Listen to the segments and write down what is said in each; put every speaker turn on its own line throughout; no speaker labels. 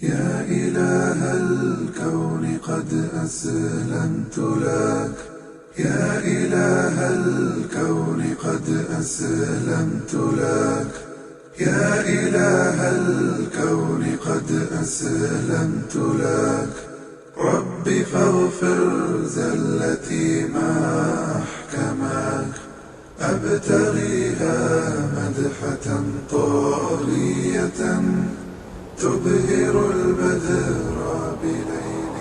يا إله الكون قد أسلمت لك، يا إله الكون قد أسلمت لك، يا إله الكون قد أسلمت لك. رب فاغفر زلتي ما أحكمك، أبتغيها مدحة طاغية تبهر البدر بليل.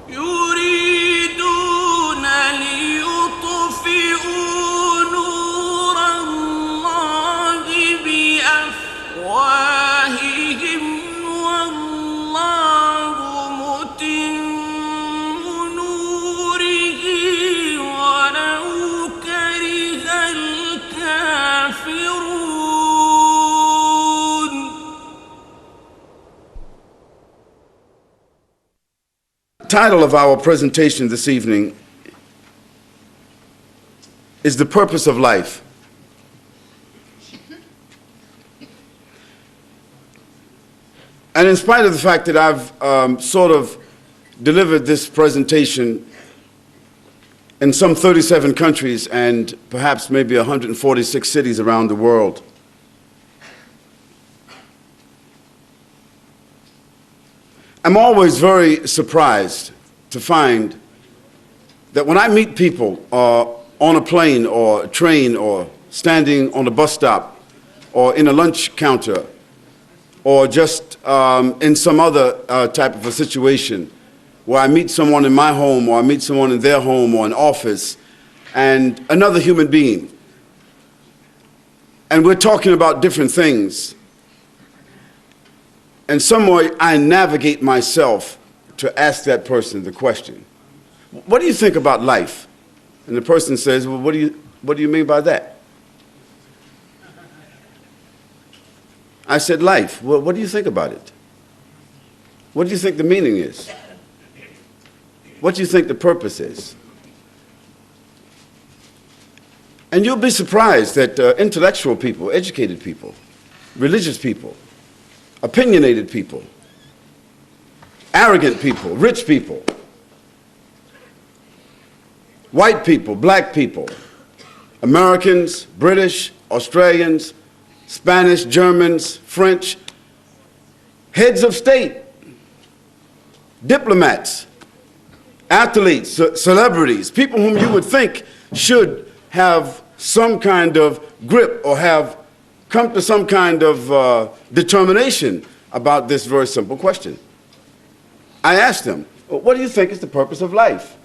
يريدون ليطفئوا نور الله بأفواههم والله متم نوره ولو كره الكافرون.
Title of our presentation this evening is The Purpose of Life. And in spite of the fact that I've sort of delivered this presentation in some 37 countries and perhaps maybe 146 cities around the world, I'm always very surprised to find that when I meet people on a plane or a train or standing on a bus stop or in a lunch counter or just in some other type of a situation where I meet someone in my home or I meet someone in their home or an office and another human being, and we're talking about different things, and some way I navigate myself to ask that person the question, what do you think about life? And the person says, well, what do you mean by that? I said, life. Well, what do you think about it? What do you think the meaning is? What do you think the purpose is? And you'll be surprised that intellectual people, educated people, religious people, opinionated people, arrogant people, rich people, white people, black people, Americans, British, Australians, Spanish, Germans, French, heads of state, diplomats, athletes, celebrities, people whom you would think should have some kind of grip or have come to some kind of determination about this very simple question. I asked them, what do you think is the purpose of life?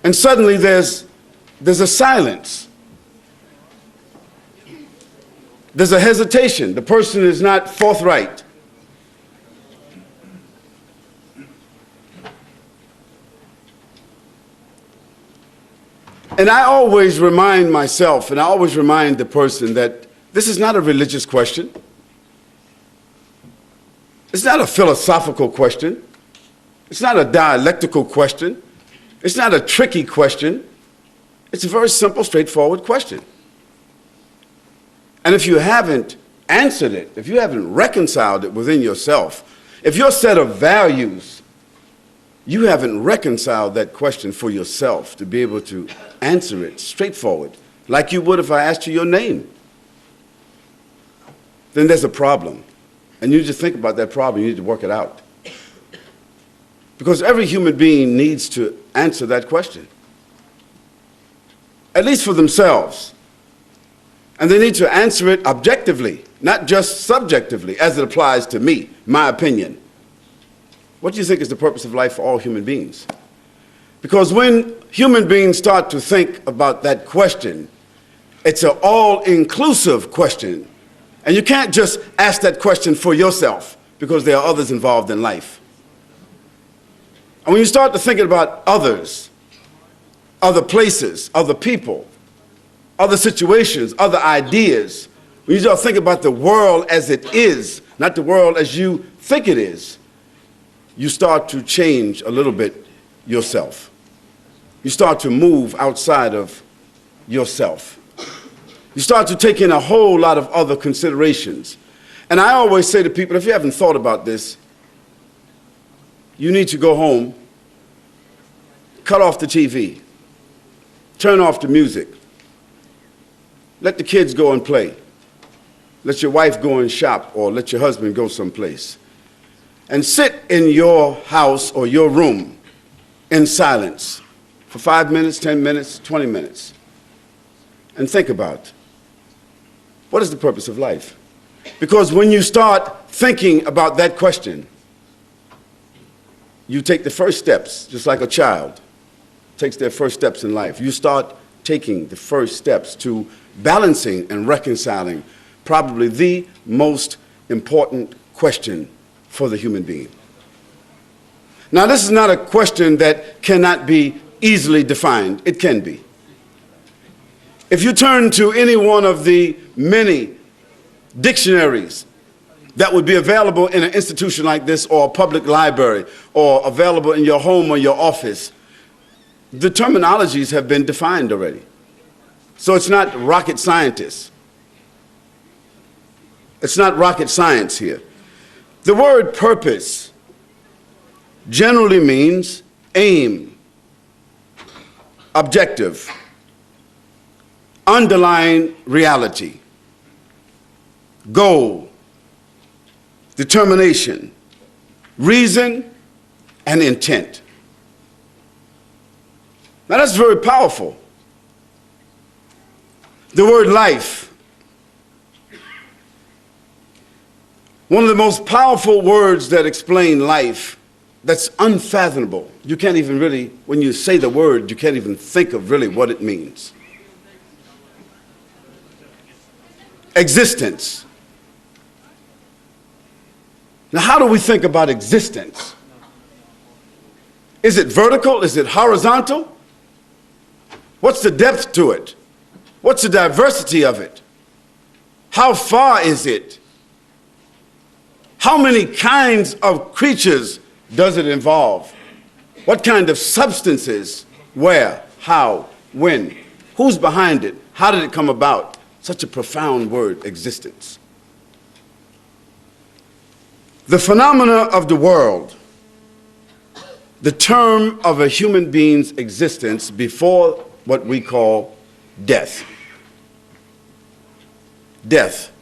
And suddenly there's a silence. There's a hesitation. The person is not forthright. And I always remind myself, and I always remind the person that this is not a religious question. It's not a philosophical question. It's not a dialectical question. It's not a tricky question. It's a very simple, straightforward question. And if you haven't answered it, if you haven't reconciled it within yourself, if your set of values, you haven't reconciled that question for yourself to be able to answer it straightforward, like you would if I asked you your name, then there's a problem. And you need to think about that problem. You need to work it out. Because every human being needs to answer that question, at least for themselves. And they need to answer it objectively, not just subjectively, as it applies to me, my opinion. What do you think is the purpose of life for all human beings? Because when human beings start to think about that question, it's an all-inclusive question. And you can't just ask that question for yourself, because there are others involved in life. And when you start to think about others, other places, other people, other situations, other ideas, when you start to think about the world as it is, not the world as you think it is, you start to change a little bit yourself. you start to move outside of yourself. You start to take in a whole lot of other considerations. And I always say to people, if you haven't thought about this, you need to go home, cut off the TV, turn off the music, let the kids go and play, let your wife go and shop, or let your husband go someplace, and sit in your house or your room in silence for 5 minutes, 10 minutes, 20 minutes, and think about, what is the purpose of life? Because when you start thinking about that question, you take the first steps, just like a child takes their first steps in life. You start taking the first steps to balancing and reconciling probably the most important question for the human being. Now, this is not a question that cannot be easily defined. It can be. If you turn to any one of the many dictionaries that would be available in an institution like this, or a public library, or available in your home or your office, the terminologies have been defined already. So it's not rocket scientists. It's not rocket science here. The word purpose generally means aim, objective, underlying reality, goal, determination, reason, and intent. Now that's very powerful. The word life, one of the most powerful words that explain life, that's unfathomable. You can't even really, when you say the word, you can't even think of really what it means. Existence. Now, how do we think about existence? Is it vertical? Is it horizontal? What's the depth to it? What's the diversity of it? How far is it? How many kinds of creatures does it involve? What kind of substances? Where? How? When? Who's behind it? How did it come about? Such a profound word, existence. The phenomena of the world, the term of a human being's existence before what we call death. Death.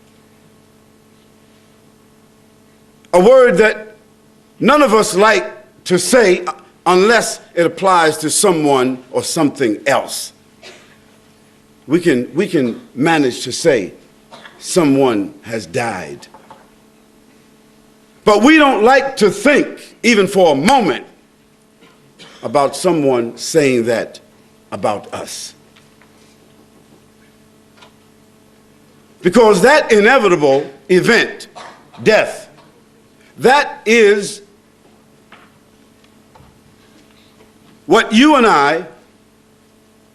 A word that none of us like to say unless it applies to someone or something else. We can manage to say someone has died. But we don't like to think, even for a moment, about someone saying that about us. Because that inevitable event, death, that is what you and I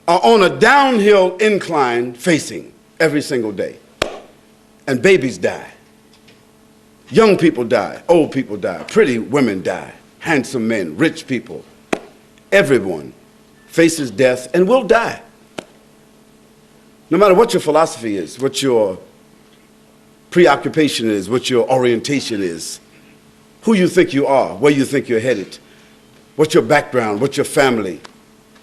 are on a downhill incline facing every single day. And babies die. Young people die. Old people die. Pretty women die. Handsome men, rich people. Everyone faces death and will die. No matter what your philosophy is, what your preoccupation is, what your orientation is, who you think you are, where you think you're headed, what's your background, what's your family,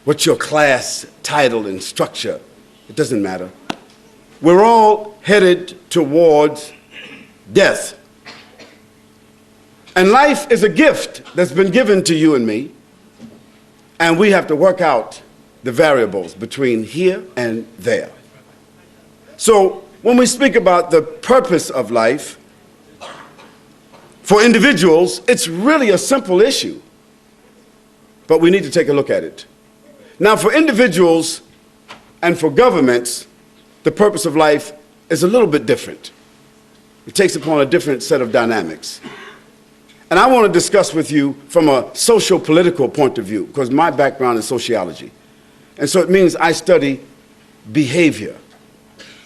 what's your class, title, and structure, it doesn't matter. We're all headed towards death. And life is a gift that's been given to you and me, and we have to work out the variables between here and there. So when we speak about the purpose of life, for individuals, it's really a simple issue, but we need to take a look at it. Now, for individuals and for governments, the purpose of life is a little bit different. It takes upon a different set of dynamics. And I want to discuss with you from a social-political point of view, because my background is sociology. And so it means I study behavior.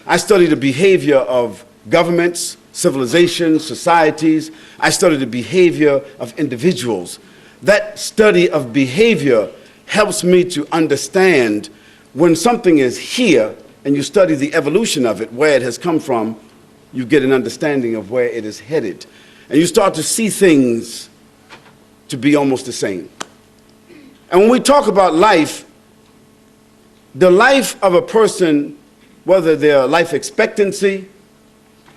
I study the behavior of governments, civilizations, societies. I study the behavior of individuals. That study of behavior helps me to understand when something is here and you study the evolution of it, where it has come from, you get an understanding of where it is headed. And you start to see things to be almost the same. And when we talk about life, the life of a person, whether their life expectancy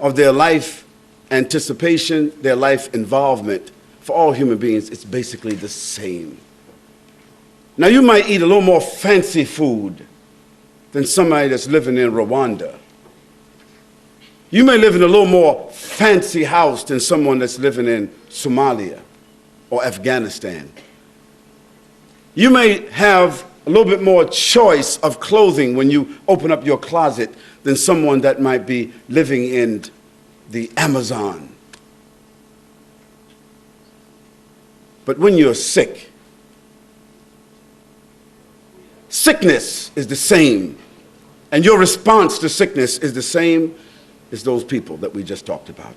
or their life anticipation, their life involvement, for all human beings, it's basically the same. Now, you might eat a little more fancy food than somebody that's living in Rwanda. You may live in a little more fancy house than someone that's living in Somalia or Afghanistan. You may have a little bit more choice of clothing when you open up your closet than someone that might be living in the Amazon. But when you're sick, sickness is the same, and your response to sickness is the same as those people that we just talked about.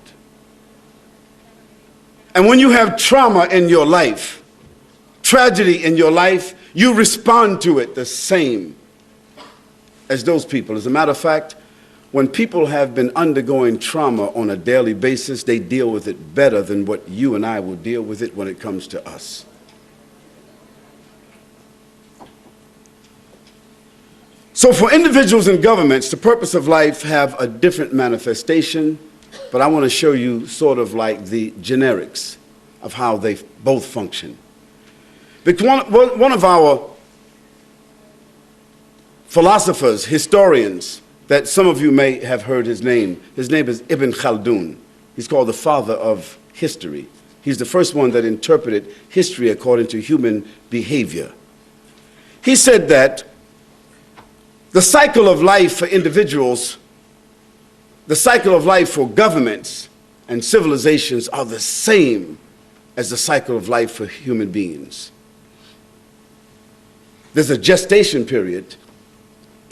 And when you have trauma in your life, tragedy in your life, you respond to it the same as those people. As a matter of fact, when people have been undergoing trauma on a daily basis, they deal with it better than what you and I will deal with it when it comes to us. So for individuals and governments, the purpose of life have a different manifestation, but I want to show you sort of like the generics of how they both function. Because one of our philosophers, historians, that some of you may have heard his name is Ibn Khaldun. He's called the father of history. He's the first one that interpreted history according to human behavior. He said that the cycle of life for individuals, the cycle of life for governments and civilizations are the same as the cycle of life for human beings. There's a gestation period,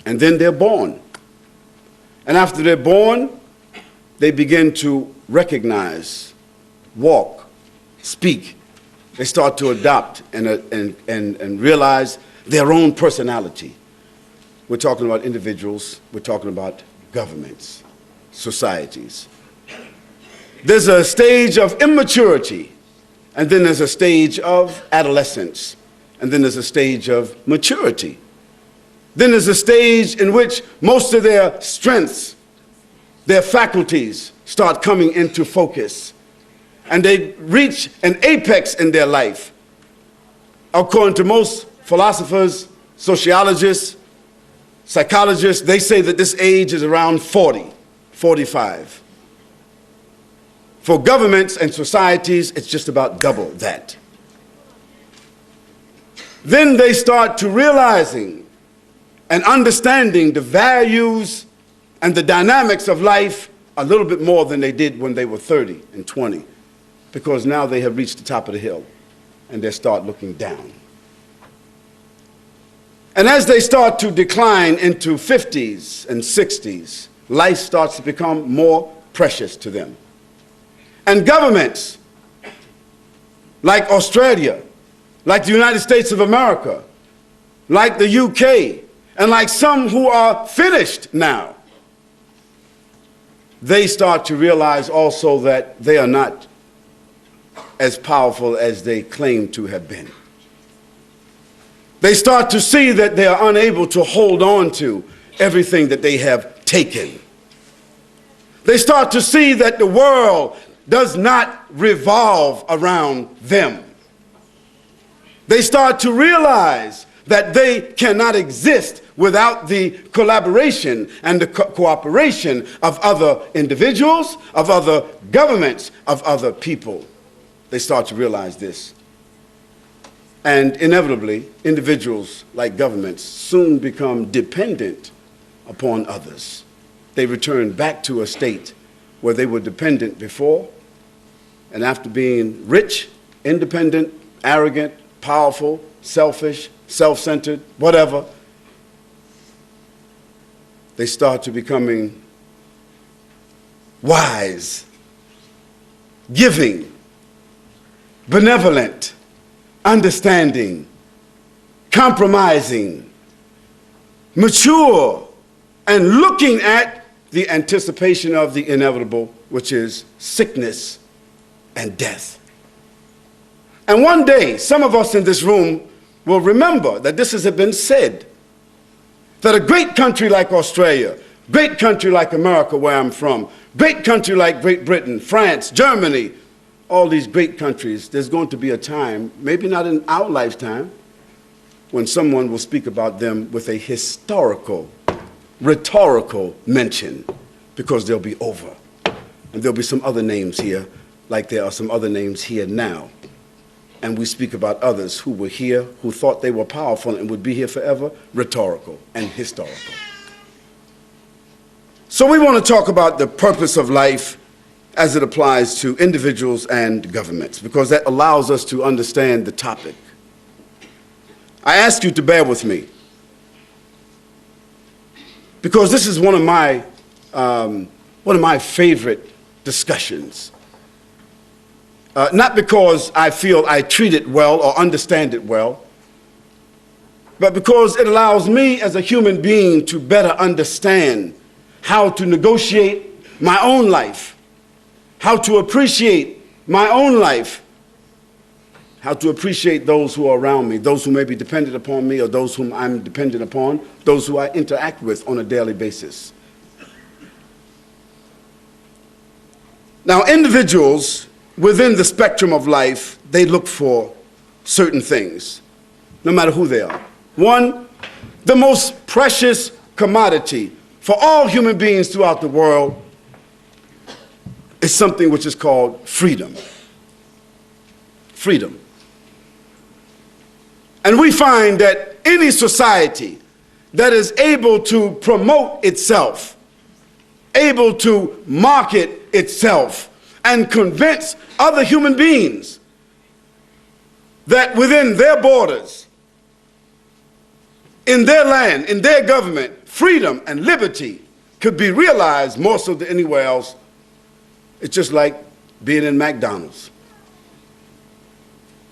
and then they're born. And after they're born, they begin to recognize, walk, speak. They start to adopt and realize their own personality. We're talking about individuals, we're talking about governments, societies. There's a stage of immaturity, and then there's a stage of adolescence, and then there's a stage of maturity. Then there's a stage in which most of their strengths, their faculties start coming into focus, and they reach an apex in their life. According to most philosophers, sociologists, psychologists, they say that this age is around 40, 45. For governments and societies, it's just about double that. Then they start to realizing and understanding the values and the dynamics of life a little bit more than they did when they were 30 and 20, because now they have reached the top of the hill and they start looking down. And as they start to decline into 50s and 60s, life starts to become more precious to them. And governments like Australia, like the United States of America, like the UK, and like some who are finished now, they start to realize also that they are not as powerful as they claim to have been. They start to see that they are unable to hold on to everything that they have taken. They start to see that the world does not revolve around them. They start to realize that they cannot exist without the collaboration and the cooperation of other individuals, of other governments, of other people. They start to realize this. And inevitably, individuals like governments soon become dependent upon others. They return back to a state where they were dependent before, and after being rich, independent, arrogant, powerful, selfish, self-centered, whatever, they start to becoming wise, giving, benevolent, understanding, compromising, mature, and looking at the anticipation of the inevitable, which is sickness and death. And one day, some of us in this room will remember that this has been said, that a great country like Australia, great country like America, where I'm from, great country like Great Britain, France, Germany, all these great countries, there's going to be a time, maybe not in our lifetime, when someone will speak about them with a historical, rhetorical mention, because they'll be over. And there'll be some other names here, like there are some other names here now. And we speak about others who were here, who thought they were powerful and would be here forever, rhetorical and historical. So we want to talk about the purpose of life as it applies to individuals and governments, because that allows us to understand the topic. I ask you to bear with me, because this is one of my favorite discussions. Not because I feel I treat it well or understand it well, but because it allows me as a human being to better understand how to negotiate my own life, how to appreciate my own life, how to appreciate those who are around me, those who may be dependent upon me or those whom I'm dependent upon, those who I interact with on a daily basis. Now, individuals within the spectrum of life, they look for certain things, no matter who they are. One, the most precious commodity for all human beings throughout the world is something which is called freedom. Freedom. And we find that any society that is able to promote itself, able to market itself, and convince other human beings that within their borders, in their land, in their government, freedom and liberty could be realized more so than anywhere else. It's just like being in McDonald's.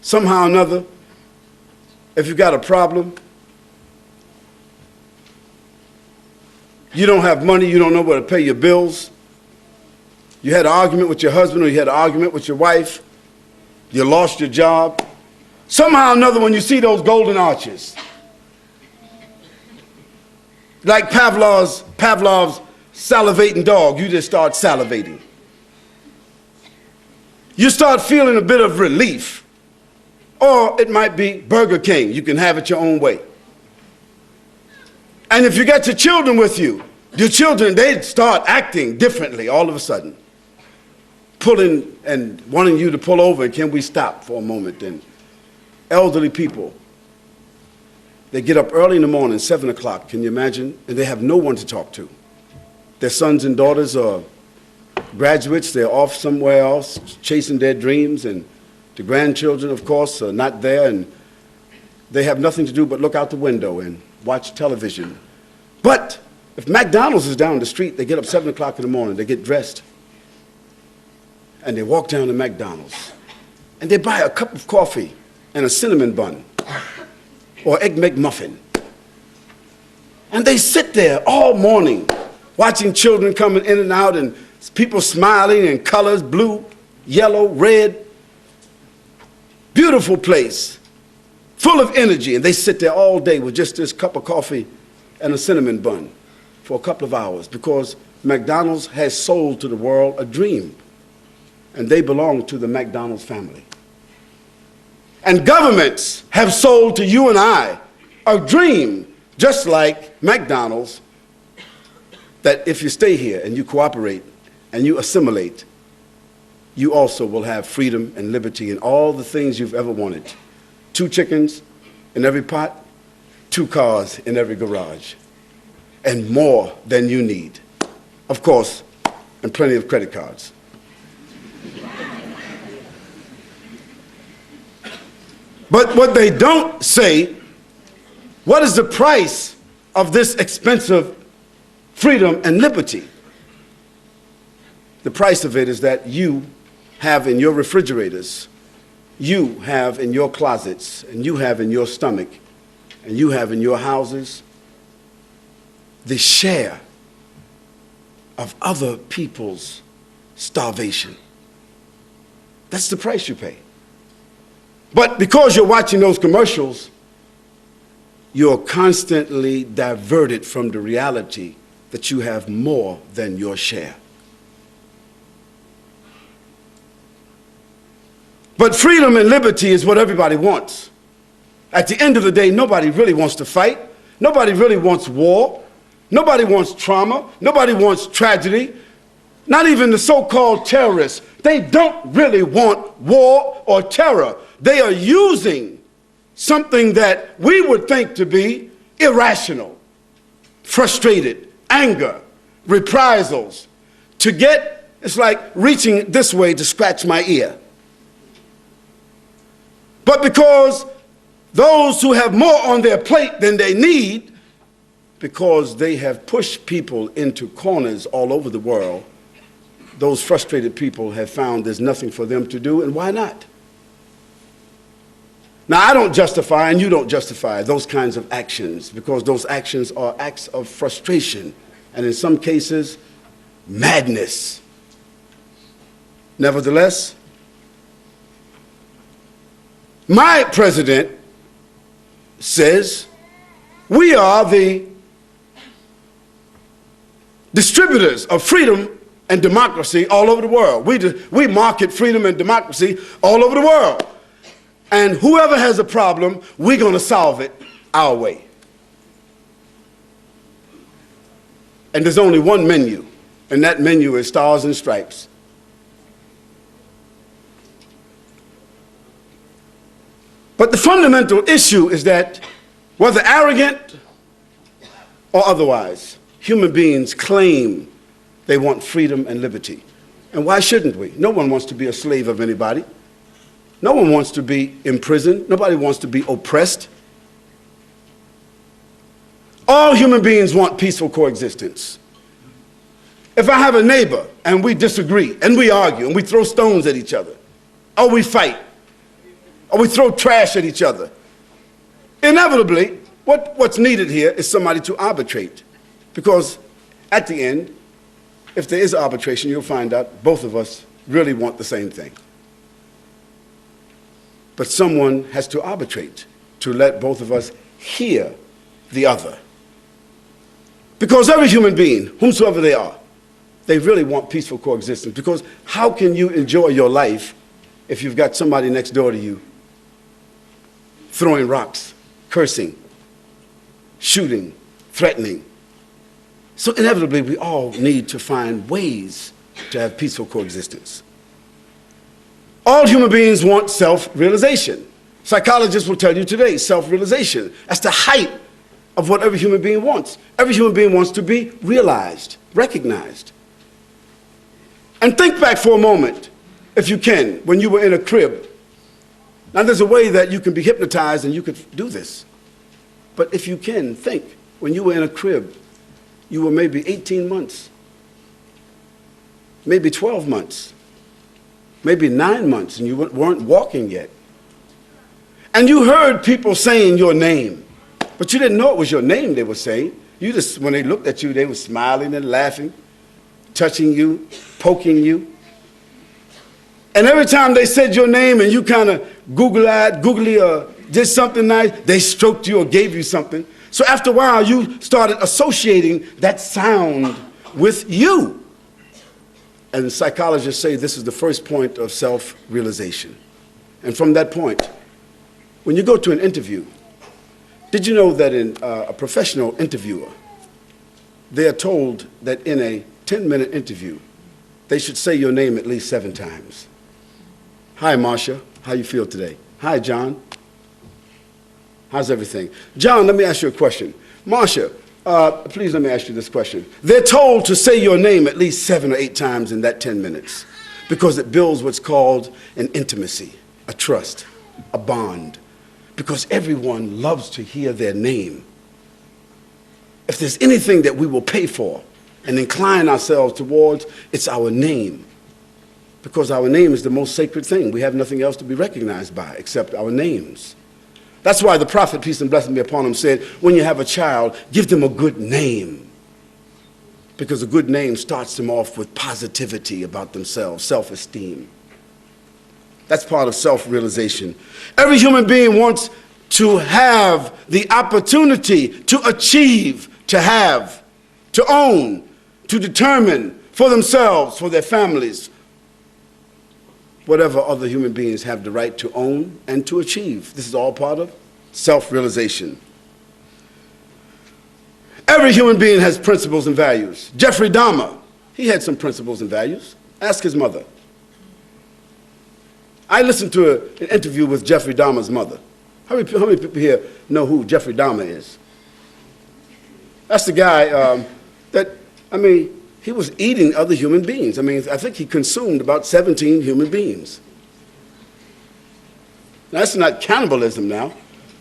Somehow or another, if you've got a problem, you don't have money, you don't know where to pay your bills, you had an argument with your husband or you had an argument with your wife, you lost your job, somehow or another when you see those golden arches, like Pavlov's salivating dog, you just start salivating. You start feeling a bit of relief. Or it might be Burger King. You can have it your own way. And if you got your children with you, your children, they start acting differently all of a sudden. Pulling and wanting you to pull over, and can we stop for a moment? And elderly people, they get up early in the morning, 7 o'clock, can you imagine? And they have no one to talk to. Their sons and daughters are graduates, they're off somewhere else, chasing their dreams, and the grandchildren, of course, are not there, and they have nothing to do but look out the window and watch television. But if McDonald's is down the street, they get up 7 o'clock in the morning, they get dressed, and they walk down to McDonald's, and they buy a cup of coffee and a cinnamon bun or Egg McMuffin. And they sit there all morning watching children coming in and out and people smiling in colors, blue, yellow, red. Beautiful place, full of energy. And they sit there all day with just this cup of coffee and a cinnamon bun for a couple of hours because McDonald's has sold to the world a dream. And they belong to the McDonald's family. And governments have sold to you and I a dream, just like McDonald's, that if you stay here and you cooperate and you assimilate, you also will have freedom and liberty and all the things you've ever wanted. 2 chickens in every pot, 2 cars in every garage, and more than you need. Of course, and plenty of credit cards. But what they don't say, what is the price of this expensive freedom and liberty? The price of it is that you have in your refrigerators, you have in your closets, and you have in your stomach and you have in your houses the share of other people's starvation. That's the price you pay. But because you're watching those commercials, you're constantly diverted from the reality that you have more than your share. But freedom and liberty is what everybody wants. At the end of the day, nobody really wants to fight. Nobody really wants war. Nobody wants trauma. Nobody wants tragedy. Not even the so-called terrorists. They don't really want war or terror. They are using something that we would think to be irrational, frustrated, anger, reprisals, to get, it's like reaching this way to scratch my ear. But because those who have more on their plate than they need, because they have pushed people into corners all over the world, those frustrated people have found there's nothing for them to do, and why not? Now, I don't justify, and you don't justify, those kinds of actions, because those actions are acts of frustration, and in some cases, madness. Nevertheless, my president says we are the distributors of freedom and democracy all over the world. We market freedom and democracy all over the world. And whoever has a problem, we're going to solve it our way. And there's only one menu, and that menu is stars and stripes. But the fundamental issue is that, whether arrogant or otherwise, human beings claim they want freedom and liberty. And why shouldn't we? No one wants to be a slave of anybody. No one wants to be imprisoned. Nobody wants to be oppressed. All human beings want peaceful coexistence. If I have a neighbor and we disagree and we argue and we throw stones at each other, or we fight, or we throw trash at each other, inevitably, what's needed here is somebody to arbitrate. Because at the end, if there is arbitration, you'll find out both of us really want the same thing. But someone has to arbitrate to let both of us hear the other. Because every human being, whomsoever they are, they really want peaceful coexistence. Because how can you enjoy your life if you've got somebody next door to you throwing rocks, cursing, shooting, threatening? So inevitably, we all need to find ways to have peaceful coexistence. All human beings want self-realization. Psychologists will tell you today, self-realization. That's the height of what every human being wants. Every human being wants to be realized, recognized. And think back for a moment, if you can, when you were in a crib. Now, there's a way that you can be hypnotized and you could do this. But if you can, think, when you were in a crib, you were maybe 18 months, maybe 12 months, maybe 9 months, and you weren't walking yet. And you heard people saying your name, but you didn't know it was your name they were saying. You just, when they looked at you, they were smiling and laughing, touching you, poking you. And every time they said your name and you kind of googly or did something nice, they stroked you or gave you something. So after a while, you started associating that sound with you. And psychologists say this is the first point of self-realization. And from that point, when you go to an interview, did you know that in a professional interviewer, they are told that in a 10-minute interview, they should say your name at least 7 times. Hi, Marsha. How you feel today? Hi, John. How's everything? John, let me ask you a question. Marsha, please let me ask you this question. They're told to say your name at least 7 or 8 times in that 10 minutes because it builds what's called an intimacy, a trust, a bond, because everyone loves to hear their name. If there's anything that we will pay for and incline ourselves towards, it's our name, because our name is the most sacred thing. We have nothing else to be recognized by except our names. That's why the prophet, peace and blessing be upon him, said, when you have a child, give them a good name. Because a good name starts them off with positivity about themselves, self-esteem. That's part of self-realization. Every human being wants to have the opportunity to achieve, to have, to own, to determine for themselves, for their families, whatever other human beings have the right to own and to achieve. This is all part of self-realization. Every human being has principles and values. Jeffrey Dahmer, he had some principles and values. Ask his mother. I listened to an interview with Jeffrey Dahmer's mother. How many people here know who Jeffrey Dahmer is? That's the guy he was eating other human beings. I think he consumed about 17 human beings. Now, that's not cannibalism now,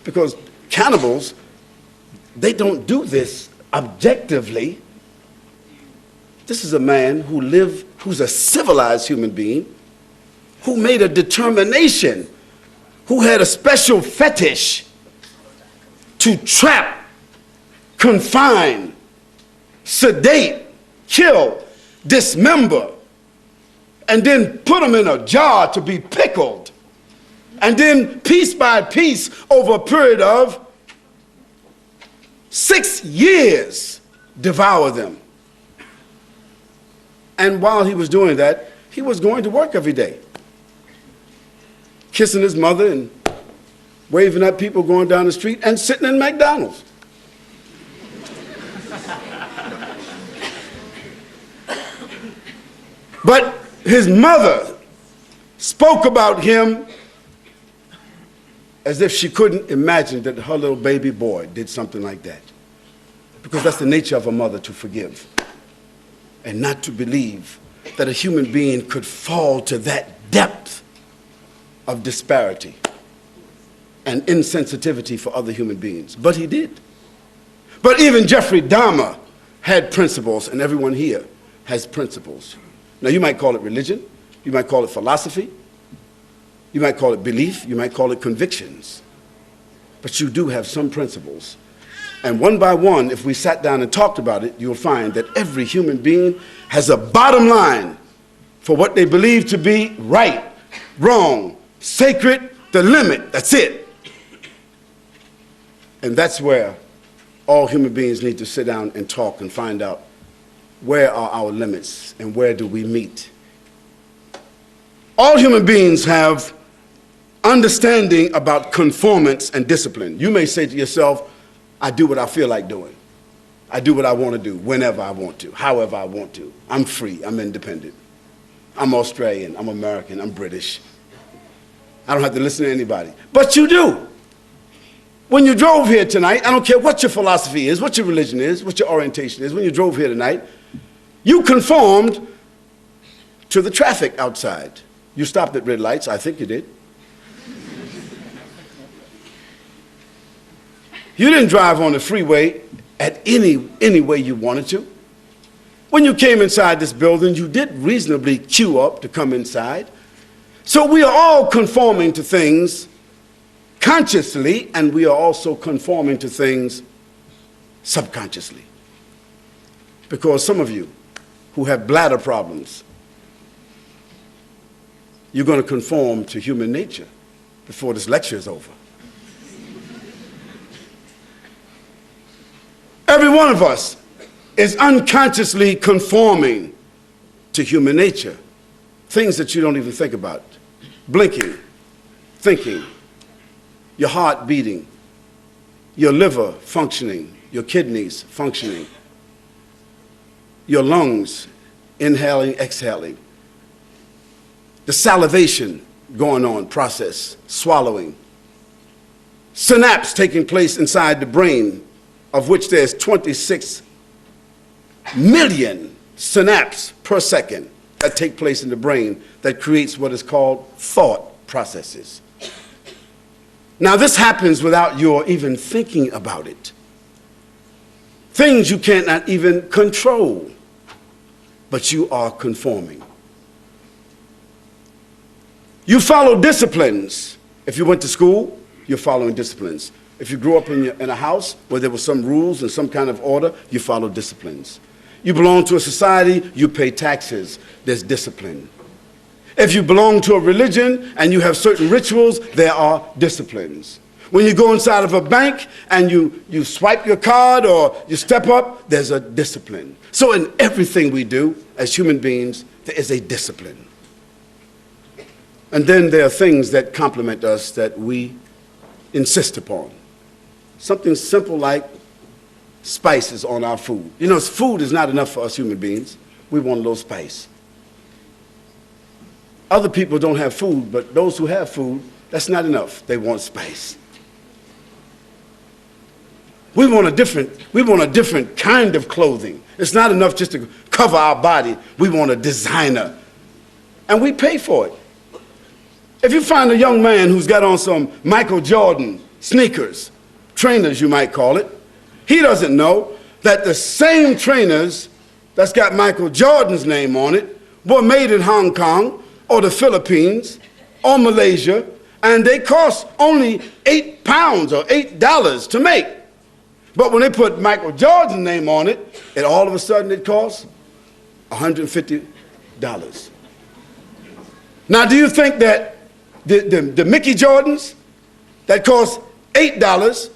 because cannibals, they don't do this objectively. This is a man who's a civilized human being, who made a determination, who had a special fetish to trap, confine, sedate, kill, dismember, and then put them in a jar to be pickled, and then piece by piece over a period of 6 years devour them. And while he was doing that, he was going to work every day, kissing his mother and waving at people going down the street and sitting in McDonald's. But his mother spoke about him as if she couldn't imagine that her little baby boy did something like that. Because that's the nature of a mother, to forgive and not to believe that a human being could fall to that depth of disparity and insensitivity for other human beings. But he did. But even Jeffrey Dahmer had principles, and everyone here has principles. Now, you might call it religion, you might call it philosophy, you might call it belief, you might call it convictions. But you do have some principles. And one by one, if we sat down and talked about it, you'll find that every human being has a bottom line for what they believe to be right, wrong, sacred, the limit. That's it. And that's where all human beings need to sit down and talk and find out, where are our limits and where do we meet? All human beings have understanding about conformance and discipline. You may say to yourself, I do what I feel like doing. I do what I want to do, whenever I want to, however I want to. I'm free, I'm independent. I'm Australian, I'm American, I'm British. I don't have to listen to anybody. But you do. When you drove here tonight, I don't care what your philosophy is, what your religion is, what your orientation is, when you drove here tonight, you conformed to the traffic outside. You stopped at red lights, I think you did. You didn't drive on the freeway at any way you wanted to. When you came inside this building, you did reasonably queue up to come inside. So we are all conforming to things consciously, and we are also conforming to things subconsciously. Because some of you who have bladder problems, you're going to conform to human nature before this lecture is over. Every one of us is unconsciously conforming to human nature. Things that you don't even think about. Blinking, thinking, your heart beating, your liver functioning, your kidneys functioning, your lungs inhaling, exhaling, the salivation going on, process, swallowing, synapse taking place inside the brain, of which there's 26 million synapses per second that take place in the brain that creates what is called thought processes. Now, this happens without your even thinking about it. Things you cannot even control, but you are conforming. You follow disciplines. If you went to school, you're following disciplines. If you grew up in a house where there were some rules and some kind of order, you follow disciplines. You belong to a society, you pay taxes, there's discipline. If you belong to a religion and you have certain rituals, there are disciplines. When you go inside of a bank and you swipe your card or you step up, there's a discipline. So in everything we do as human beings, there is a discipline. And then there are things that complement us that we insist upon. Something simple like spices on our food. You know, food is not enough for us human beings. We want a little spice. Other people don't have food, but those who have food, that's not enough. They want spice. We want a different kind of clothing. It's not enough just to cover our body. We want a designer. And we pay for it. If you find a young man who's got on some Michael Jordan sneakers, trainers you might call it, he doesn't know that the same trainers that's got Michael Jordan's name on it were made in Hong Kong or the Philippines or Malaysia, and they cost only £8 or $8 to make. But when they put Michael Jordan's name on it, and all of a sudden it costs $150. Now, do you think that the Mickey Jordans that cost $8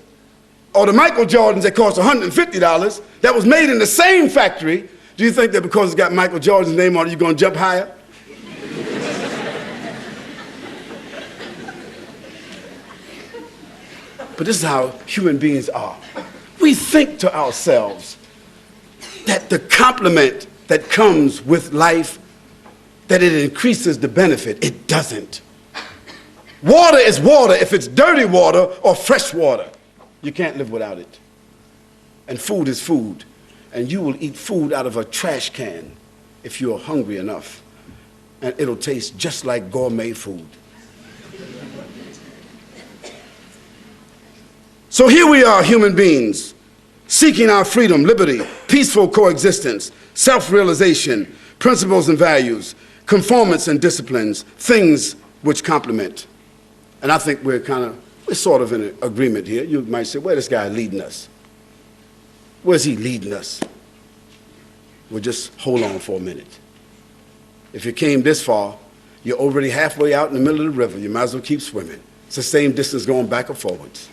or the Michael Jordans that cost $150 that was made in the same factory, do you think that because it's got Michael Jordan's name on it, you're going to jump higher? But this is how human beings are. We think to ourselves that the compliment that comes with life, that it increases the benefit. It doesn't. Water is water if it's dirty water or fresh water. You can't live without it. And food is food. And you will eat food out of a trash can if you're hungry enough. And it'll taste just like gourmet food. So here we are, human beings, seeking our freedom, liberty, peaceful coexistence, self-realization, principles and values, conformance and disciplines, things which complement. And I think we're sort of in agreement here. You might say, where's this guy leading us? Where's he leading us? Well, just hold on for a minute. If you came this far, you're already halfway out in the middle of the river. You might as well keep swimming. It's the same distance going back or forwards.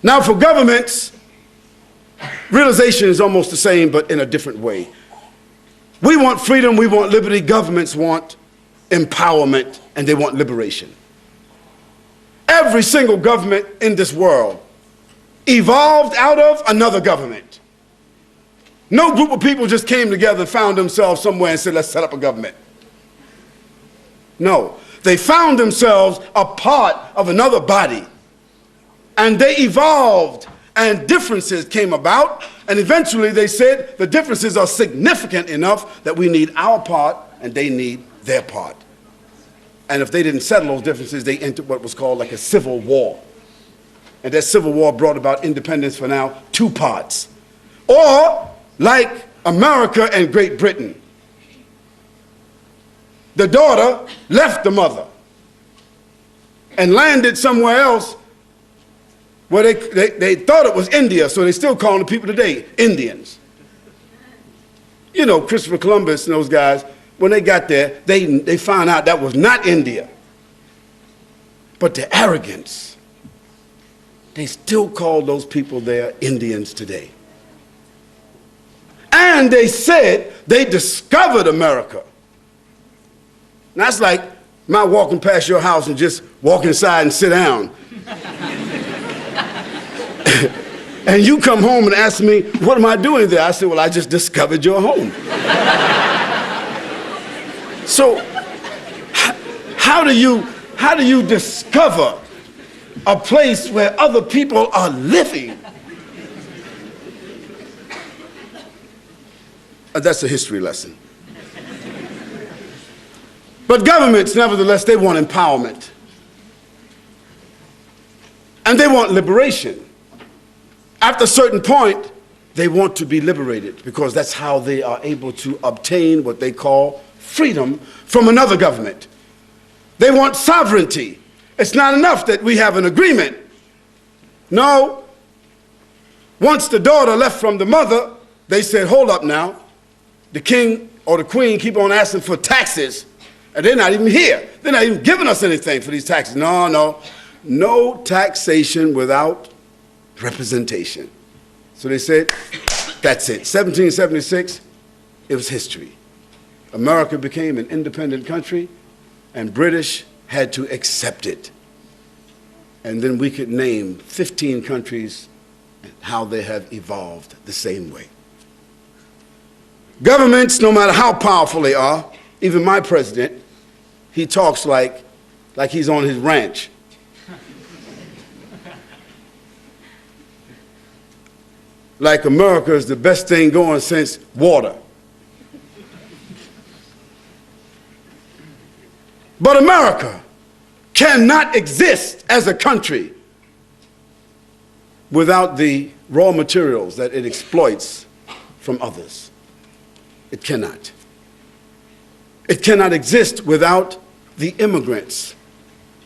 Now, for governments, realization is almost the same, but in a different way. We want freedom, we want liberty. Governments want empowerment, and they want liberation. Every single government in this world evolved out of another government. No group of people just came together and found themselves somewhere and said, let's set up a government. No, they found themselves a part of another body. And they evolved, and differences came about, and eventually they said the differences are significant enough that we need our part and they need their part. And if they didn't settle those differences, they entered what was called like a civil war. And that civil war brought about independence for now two parts. Or like America and Great Britain, the daughter left the mother and landed somewhere else where they thought it was India, so they still calling the people today Indians. You know, Christopher Columbus and those guys, when they got there, they found out that was not India. But the arrogance, they still call those people there Indians today. And they said they discovered America. And that's like my walking past your house and just walk inside and sit down. And you come home and ask me, what am I doing there? I said, well, I just discovered your home. So how do you discover a place where other people are living? That's a history lesson. But governments, nevertheless, they want empowerment. And they want liberation. After a certain point, they want to be liberated because that's how they are able to obtain what they call freedom from another government. They want sovereignty. It's not enough that we have an agreement. No. Once the daughter left from the mother, they said, hold up now. The king or the queen keep on asking for taxes, and they're not even here. They're not even giving us anything for these taxes. No, no. No taxation without representation. So they said, that's it. 1776, it was history. America became an independent country, and British had to accept it. And then we could name 15 countries and how they have evolved the same way. Governments, no matter how powerful they are, even my president, he talks like he's on his ranch. Like America is the best thing going since water. But America cannot exist as a country without the raw materials that it exploits from others. It cannot. It cannot exist without the immigrants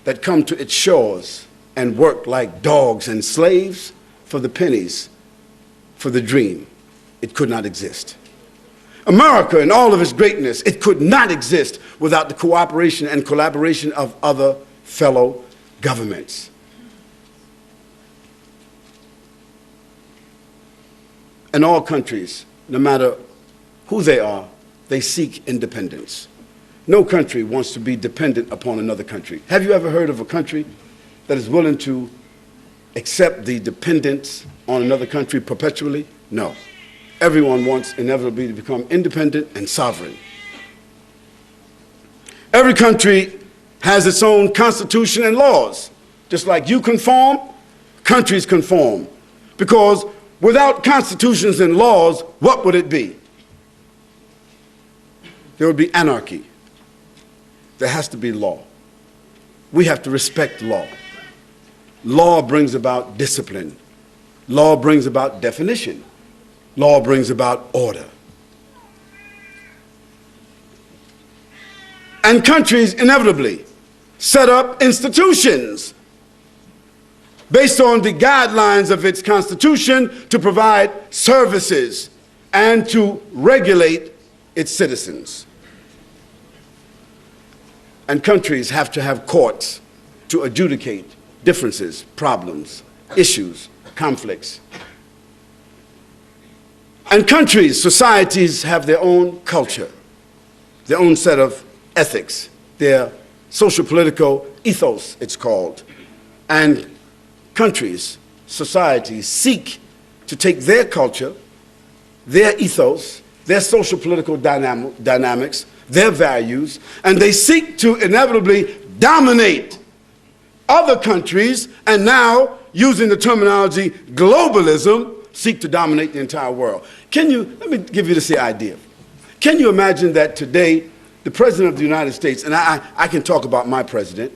that come to its shores and work like dogs and slaves for the pennies, for the dream. It could not exist. America, in all of its greatness, it could not exist without the cooperation and collaboration of other fellow governments. And all countries, no matter who they are, they seek independence. No country wants to be dependent upon another country. Have you ever heard of a country that is willing to accept the dependence on another country perpetually? No. Everyone wants inevitably to become independent and sovereign. Every country has its own constitution and laws. Just like you conform, countries conform. Because without constitutions and laws, what would it be? There would be anarchy. There has to be law. We have to respect law. Law brings about discipline. Law brings about definition. Law brings about order. And countries inevitably set up institutions based on the guidelines of its constitution to provide services and to regulate its citizens. And countries have to have courts to adjudicate differences, problems, issues, conflicts. And countries, societies have their own culture, their own set of ethics, their social political ethos, it's called. And countries, societies seek to take their culture, their ethos, their social political dynamics, their values, and they seek to inevitably dominate other countries, and now, using the terminology globalism, seek to dominate the entire world. Let me give you this idea. Can you imagine that today, the President of the United States, and I can talk about my president,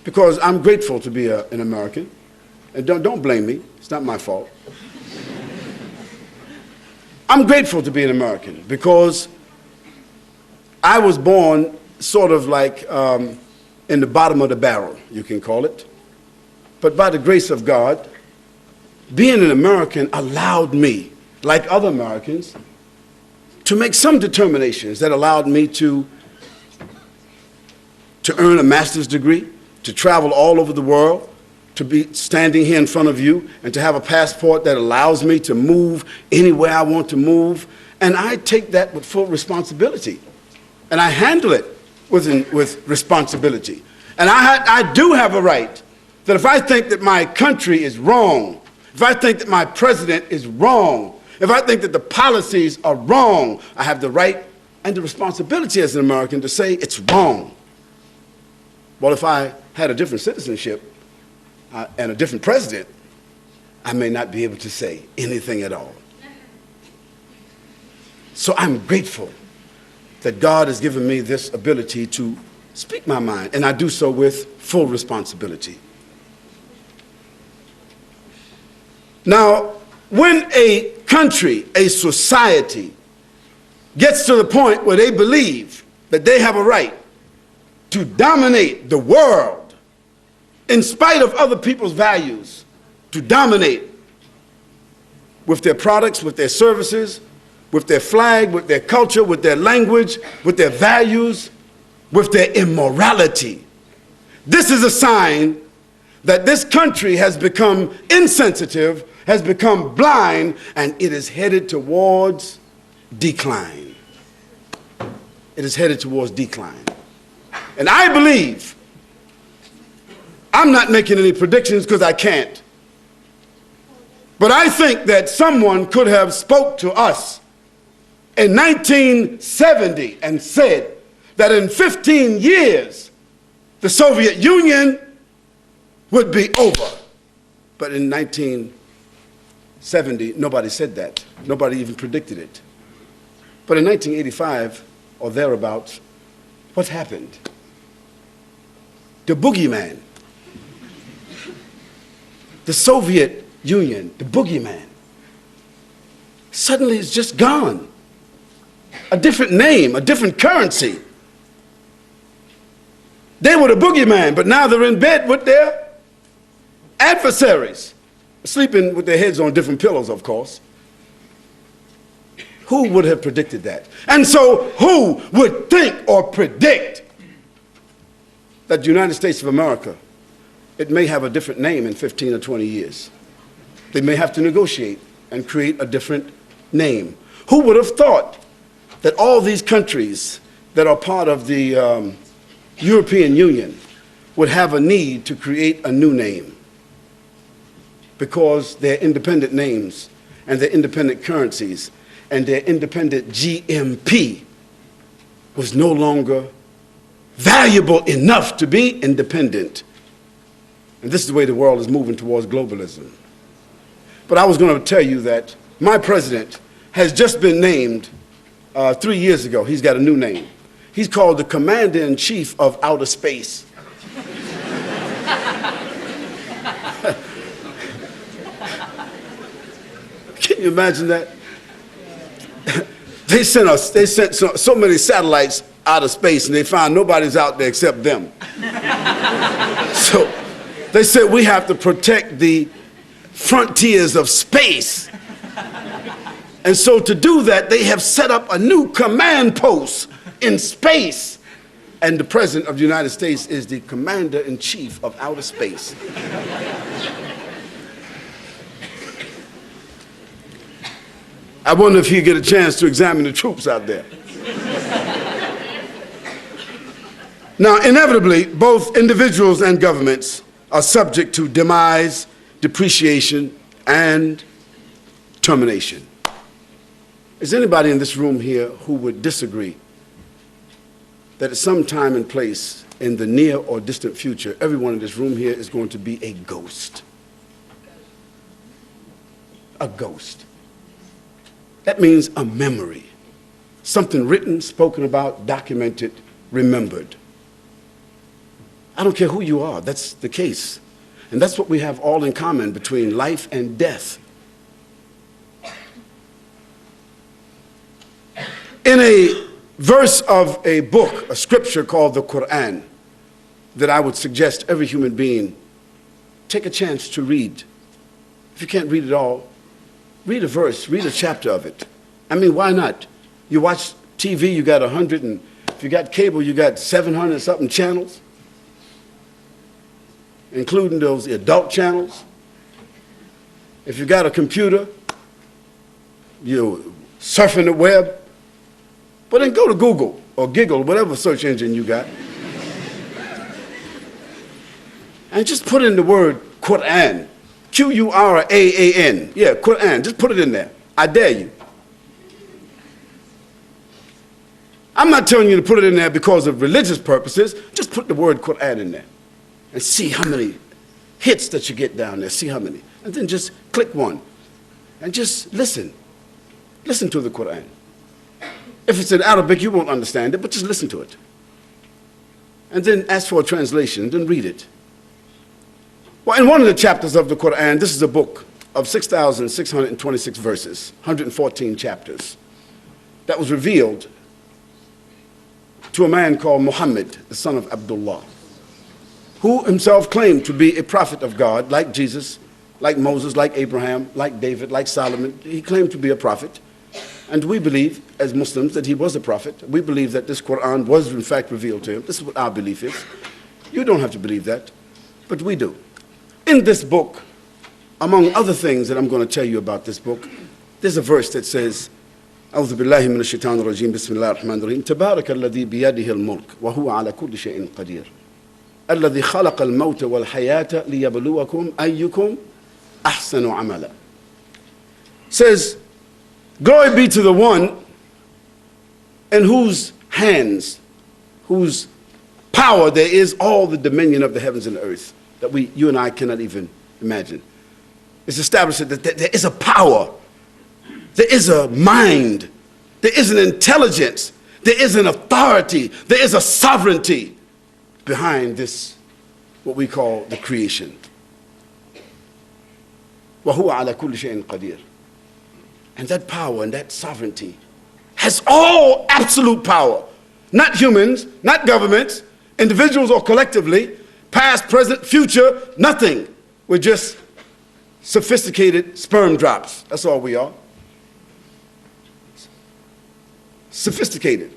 because I'm grateful to be an American, and don't blame me, it's not my fault. I'm grateful to be an American because I was born sort of like in the bottom of the barrel, you can call it. But by the grace of God, being an American allowed me, like other Americans, to make some determinations that allowed me to earn a master's degree, to travel all over the world, to be standing here in front of you, and to have a passport that allows me to move anywhere I want to move. And I take that with full responsibility. And I handle it with responsibility. And I do have a right that if I think that my country is wrong, if I think that my president is wrong, if I think that the policies are wrong, I have the right and the responsibility as an American to say it's wrong. Well, if I had a different citizenship and a different president, I may not be able to say anything at all. So I'm grateful that God has given me this ability to speak my mind, and I do so with full responsibility. Now, when a country, a society, gets to the point where they believe that they have a right to dominate the world in spite of other people's values, to dominate with their products, with their services, with their flag, with their culture, with their language, with their values, with their immorality. This is a sign that this country has become insensitive, has become blind, and it is headed towards decline. It is headed towards decline. And I believe, I'm not making any predictions because I can't, but I think that someone could have spoke to us in 1970 and said that in 15 years, the Soviet Union would be over. But in 1970, nobody said that. Nobody even predicted it. But in 1985, or thereabouts, what happened? The boogeyman, the Soviet Union, the boogeyman, suddenly is just gone. A different name, a different currency. They were the boogeyman, but now they're in bed with their adversaries, sleeping with their heads on different pillows, of course. Who would have predicted that? And so who would think or predict that the United States of America, it may have a different name in 15 or 20 years. They may have to negotiate and create a different name. Who would have thought that all these countries that are part of the European Union would have a need to create a new name because their independent names and their independent currencies and their independent GMP was no longer valuable enough to be independent. And this is the way the world is moving towards globalism. But I was going to tell you that my president has just been named 3 years ago. He's got a new name. He's called the Commander-in-Chief of Outer Space. Can you imagine that? They sent so many satellites out of space, and they found nobody's out there except them. So they said, we have to protect the frontiers of space. And so to do that, they have set up a new command post in space. And the President of the United States is the Commander-in-Chief of Outer Space. I wonder if he'll get a chance to examine the troops out there. Now, inevitably, both individuals and governments are subject to demise, depreciation, and termination. Is anybody in this room here who would disagree that at some time and place in the near or distant future, everyone in this room here is going to be a ghost? A ghost. That means a memory. Something written, spoken about, documented, remembered. I don't care who you are, that's the case. And that's what we have all in common between life and death. In a verse of a book, a scripture called the Quran, that I would suggest every human being take a chance to read. If you can't read it all, read a verse, read a chapter of it. I mean, why not? You watch TV, you got 100, and if you got cable, you got 700 something channels, including those adult channels. If you got a computer, you're surfing the web. But then go to Google or Giggle, whatever search engine you got, and just put in the word Quran. Quran. Yeah, Quran. Just put it in there. I dare you. I'm not telling you to put it in there because of religious purposes. Just put the word Quran in there and see how many hits that you get down there. See how many. And then just click one and just listen. Listen to the Quran. If it's in Arabic, you won't understand it, but just listen to it. And then ask for a translation, and then read it. Well, in one of the chapters of the Quran, this is a book of 6,626 verses, 114 chapters, that was revealed to a man called Muhammad, the son of Abdullah, who himself claimed to be a prophet of God, like Jesus, like Moses, like Abraham, like David, like Solomon. He claimed to be a prophet. And we believe, as Muslims, that he was a prophet. We believe that this Quran was in fact revealed to him. This is what our belief is. You don't have to believe that, but we do. In this book, among other things that I'm going to tell you about this book, there's a verse that says, أعوذ بالله من الشيطان الرجيم بسم الله الرحمن الرحيم تبارك الذي بيده الملك وهو على كل شيء قدير الذي خلق الموت والحياة ليبلوكم أيكم أحسن عملا. Says, glory be to the one in whose hands, whose power there is all the dominion of the heavens and the earth that you and I cannot even imagine. It's established that there is a power, there is a mind, there is an intelligence, there is an authority, there is a sovereignty behind this, what we call the creation. وَهُوَ عَلَى كُلِّ شَيْءٍ قَدِيرٌ. And that power and that sovereignty has all absolute power. Not humans, not governments, individuals or collectively, past, present, future, nothing. We're just sophisticated sperm drops. That's all we are. Sophisticated.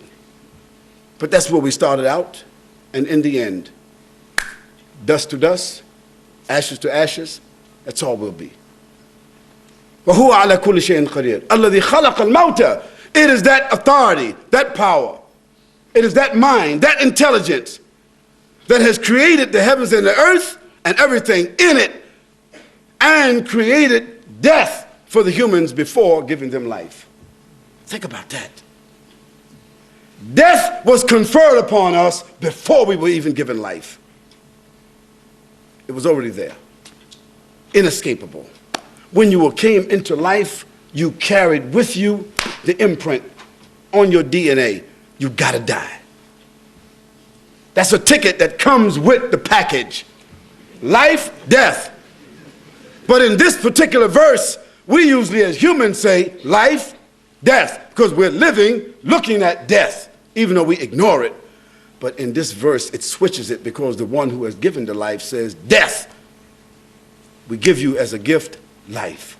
But that's where we started out. And in the end, dust to dust, ashes to ashes, that's all we'll be. وَهُوَ عَلَى كُلِّ شَيْءٍ قَدِيرٌ الَّذِي خَلَقَ الْمَوْتَ. It is that authority, that power, it is that mind, that intelligence that has created the heavens and the earth and everything in it, and created death for the humans before giving them life. Think about that. Death was conferred upon us before we were even given life. It was already there, inescapable. When you came into life, you carried with you the imprint on your DNA. You gotta die. That's a ticket that comes with the package. Life, death. But in this particular verse, we usually as humans say life, death, because we're living looking at death, even though we ignore it. But in this verse, it switches it because the one who has given the life says, death, we give you as a gift life.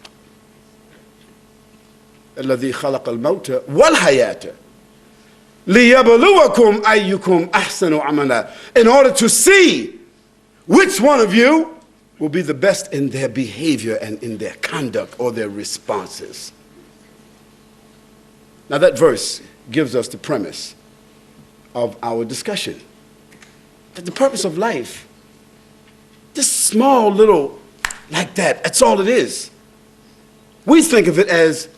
الذي خلق الموت والحياة ليبلوكم أيكم أحسن عملا. In order to see which one of you will be the best in their behavior and in their conduct or their responses. Now that verse gives us the premise of our discussion. That the purpose of life, this small little like that's all it is. We think of it as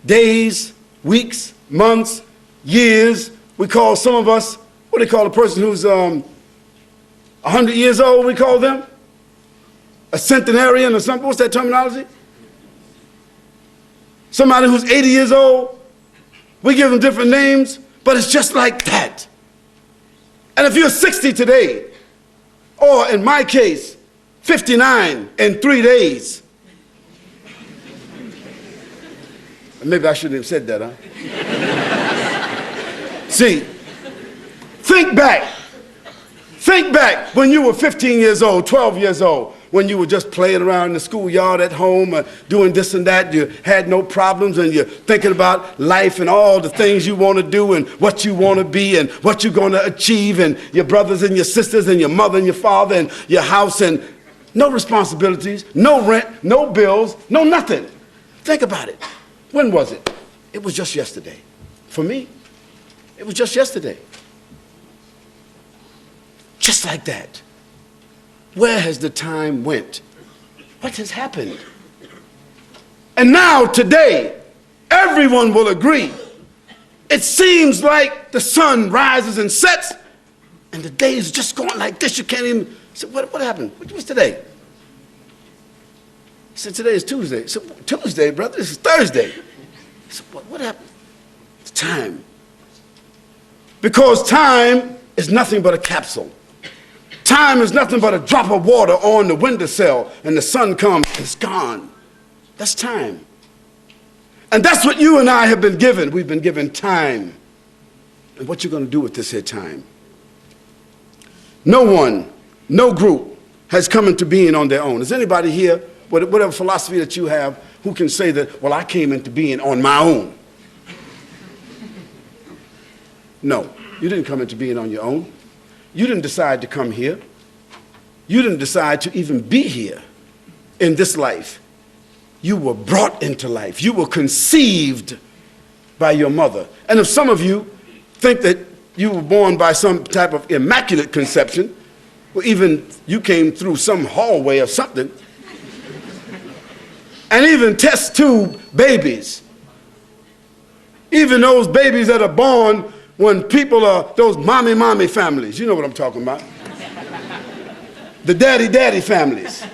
days, weeks, months, years. We call some of us, what do they call a person who's 100 years old, we call them? A centenarian or something, what's that terminology? Somebody who's 80 years old, we give them different names, but it's just like that. And if you're 60 today, or in my case, 59 in 3 days. Maybe I shouldn't have said that, huh? See, think back when you were 15 years old, 12 years old, when you were just playing around in the schoolyard at home, doing this and that. You had no problems and you're thinking about life and all the things you want to do and what you want to be and what you're going to achieve and your brothers and your sisters and your mother and your father and your house and no responsibilities, no rent, no bills, no nothing. Think about it. When was it? It was just yesterday. For me, it was just yesterday. Just like that. Where has the time went? What has happened? And now, today, everyone will agree. It seems like the sun rises and sets, and the day is just going like this. You can't even say, what happened? What was today? He said, today is Tuesday. I said, Tuesday, brother, this is Thursday. He said, what happened? It's time. Because time is nothing but a capsule. Time is nothing but a drop of water on the windowsill, and the sun comes and it's gone. That's time. And that's what you and I have been given. We've been given time. and what you're going to do with this here time. No one, no group has come into being on their own. Is anybody here, whatever philosophy that you have, who can say that, well, I came into being on my own? No, you didn't come into being on your own. You didn't decide to come here. You didn't decide to even be here in this life. You were brought into life. You were conceived by your mother. And if some of you think that you were born by some type of immaculate conception, or even you came through some hallway or something, and even test tube babies, even those babies that are born when people are, those mommy families, you know what I'm talking about. The daddy families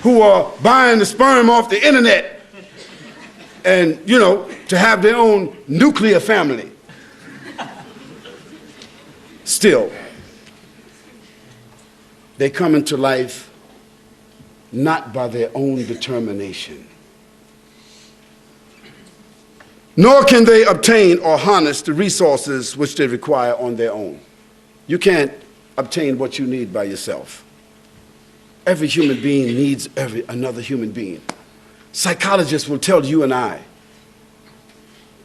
who are buying the sperm off the internet and, you know, to have their own nuclear family. Still, they come into life not by their own determination, nor can they obtain or harness the resources which they require on their own. You can't obtain what you need by yourself. Every human being needs another human being. Psychologists will tell you and I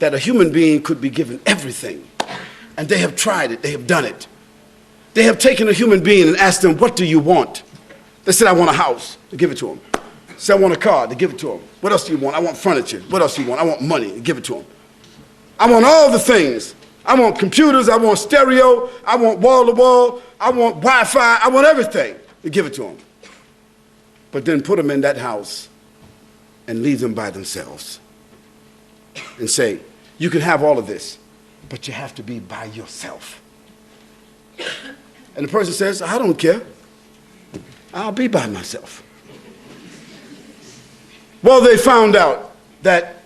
that a human being could be given everything, and they have tried it, they have done it. They have taken a human being and asked them, what do you want? They said, I want a house. They give it to them. They said, I want a car. They give it to them. What else do you want? I want furniture. What else do you want? I want money. They give it to them. I want all the things. I want computers. I want stereo. I want wall-to-wall. I want Wi-Fi. I want everything. They give it to them. But then put them in that house and leave them by themselves and say, you can have all of this, but you have to be by yourself. And the person says, I don't care. I'll be by myself. Well, they found out that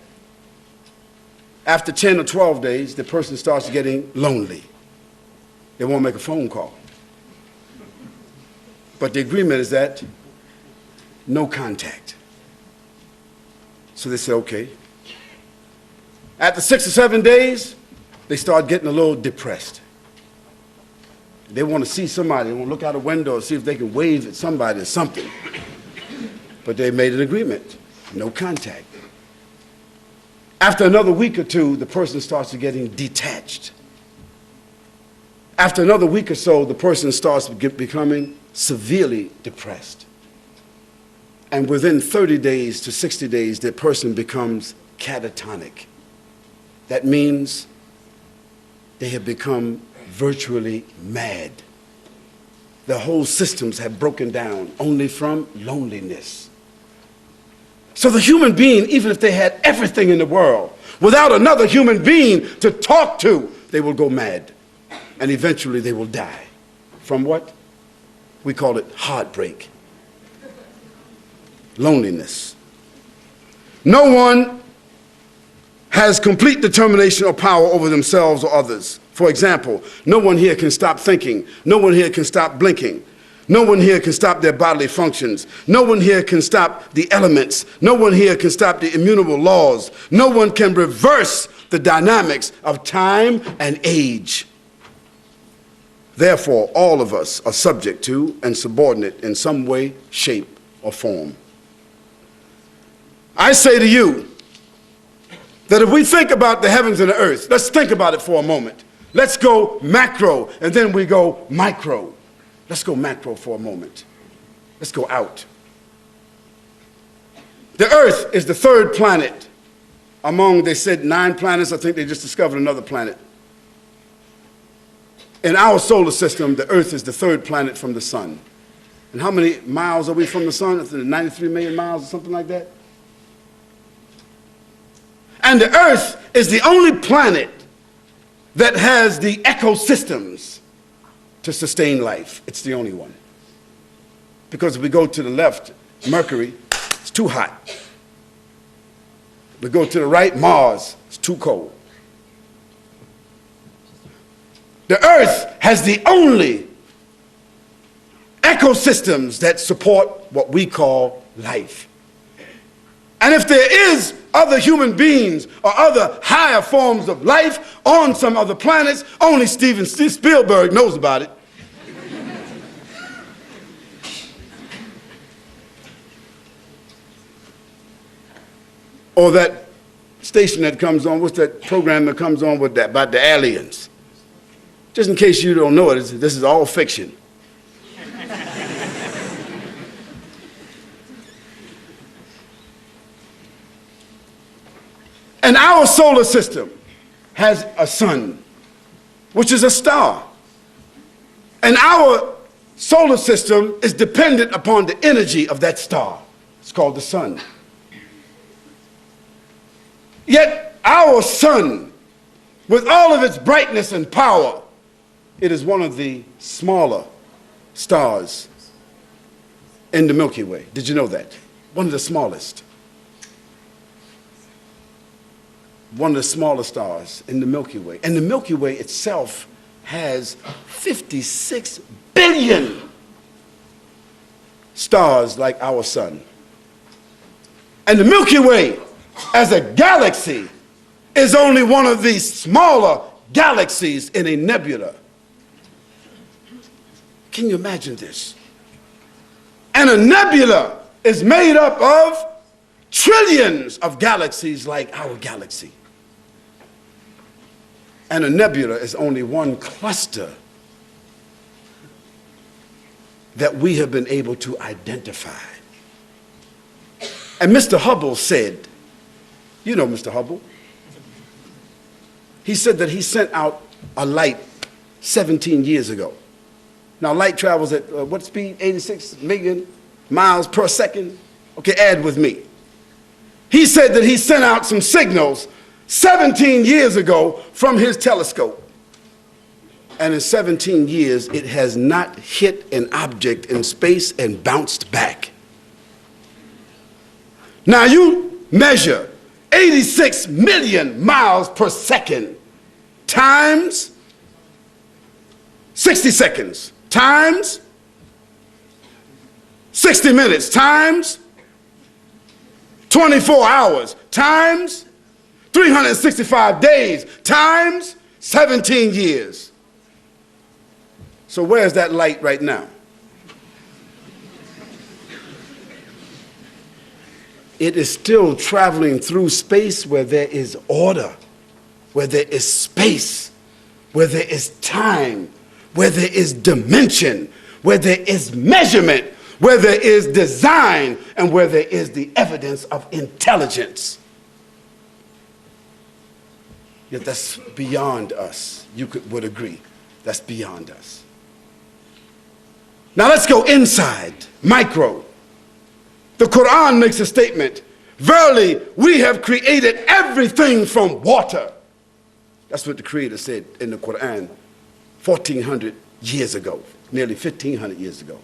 after 10 or 12 days, the person starts getting lonely. They won't make a phone call. But the agreement is that no contact. So they say, okay. After 6 or 7 days, they start getting a little depressed. They want to see somebody. They want to look out a window and see if they can wave at somebody or something. But they made an agreement. No contact. After another week or two, the person starts getting detached. After another week or so, the person starts becoming severely depressed. And within 30 days to 60 days, the person becomes catatonic. That means they have become virtually mad. The whole systems have broken down only from loneliness. So the human being, even if they had everything in the world, without another human being to talk to, they will go mad. And eventually they will die. From what? We call it heartbreak. Loneliness. No one has complete determination or power over themselves or others. For example, no one here can stop thinking. No one here can stop blinking. No one here can stop their bodily functions. No one here can stop the elements. No one here can stop the immutable laws. No one can reverse the dynamics of time and age. Therefore, all of us are subject to and subordinate in some way, shape, or form. I say to you that if we think about the heavens and the earth, let's think about it for a moment. Let's go macro, and then we go micro. Let's go macro for a moment. Let's go out. The earth is the third planet among, they said, 9 planets. I think they just discovered another planet. In our solar system, the earth is the third planet from the sun. And how many miles are we from the sun? I think 93 million miles or something like that. And the earth is the only planet that has the ecosystems to sustain life. It's the only one. Because if we go to the left, Mercury, it's too hot. We go to the right, Mars, it's too cold. The earth has the only ecosystems that support what we call life. And if there is other human beings or other higher forms of life on some other planets. Only Steven Spielberg knows about it. Or that station that comes on, what's that program that comes on with that, about the aliens? Just in case you don't know it, this is all fiction. And our solar system has a sun, which is a star. And our solar system is dependent upon the energy of that star. It's called the sun. Yet our sun, with all of its brightness and power, it is one of the smaller stars in the Milky Way. Did you know that? One of the smallest. One of the smaller stars in the Milky Way. And the Milky Way itself has 56 billion stars like our sun. And the Milky Way, as a galaxy, is only one of the smaller galaxies in a nebula. Can you imagine this? And a nebula is made up of trillions of galaxies like our galaxy. And a nebula is only one cluster that we have been able to identify. And Mr. Hubble said, you know Mr. Hubble, he said that he sent out a light 17 years ago. Now light travels at what speed? 86 million miles per second. Okay, add with me. He said that he sent out some signals 17 years ago from his telescope. And in 17 years, it has not hit an object in space and bounced back. Now you measure 86 million miles per second times 60 seconds times 60 minutes times 24 hours times 365 days times 17 years. So where's that light right now? It is still traveling through space where there is order, where there is space, where there is time, where there is dimension, where there is measurement, where there is design, and where there is the evidence of intelligence. Yet that's beyond us. You would agree. That's beyond us. Now let's go inside, micro. The Quran makes a statement. Verily, we have created everything from water. That's what the Creator said in the Quran 1,400 years ago, nearly 1,500 years ago.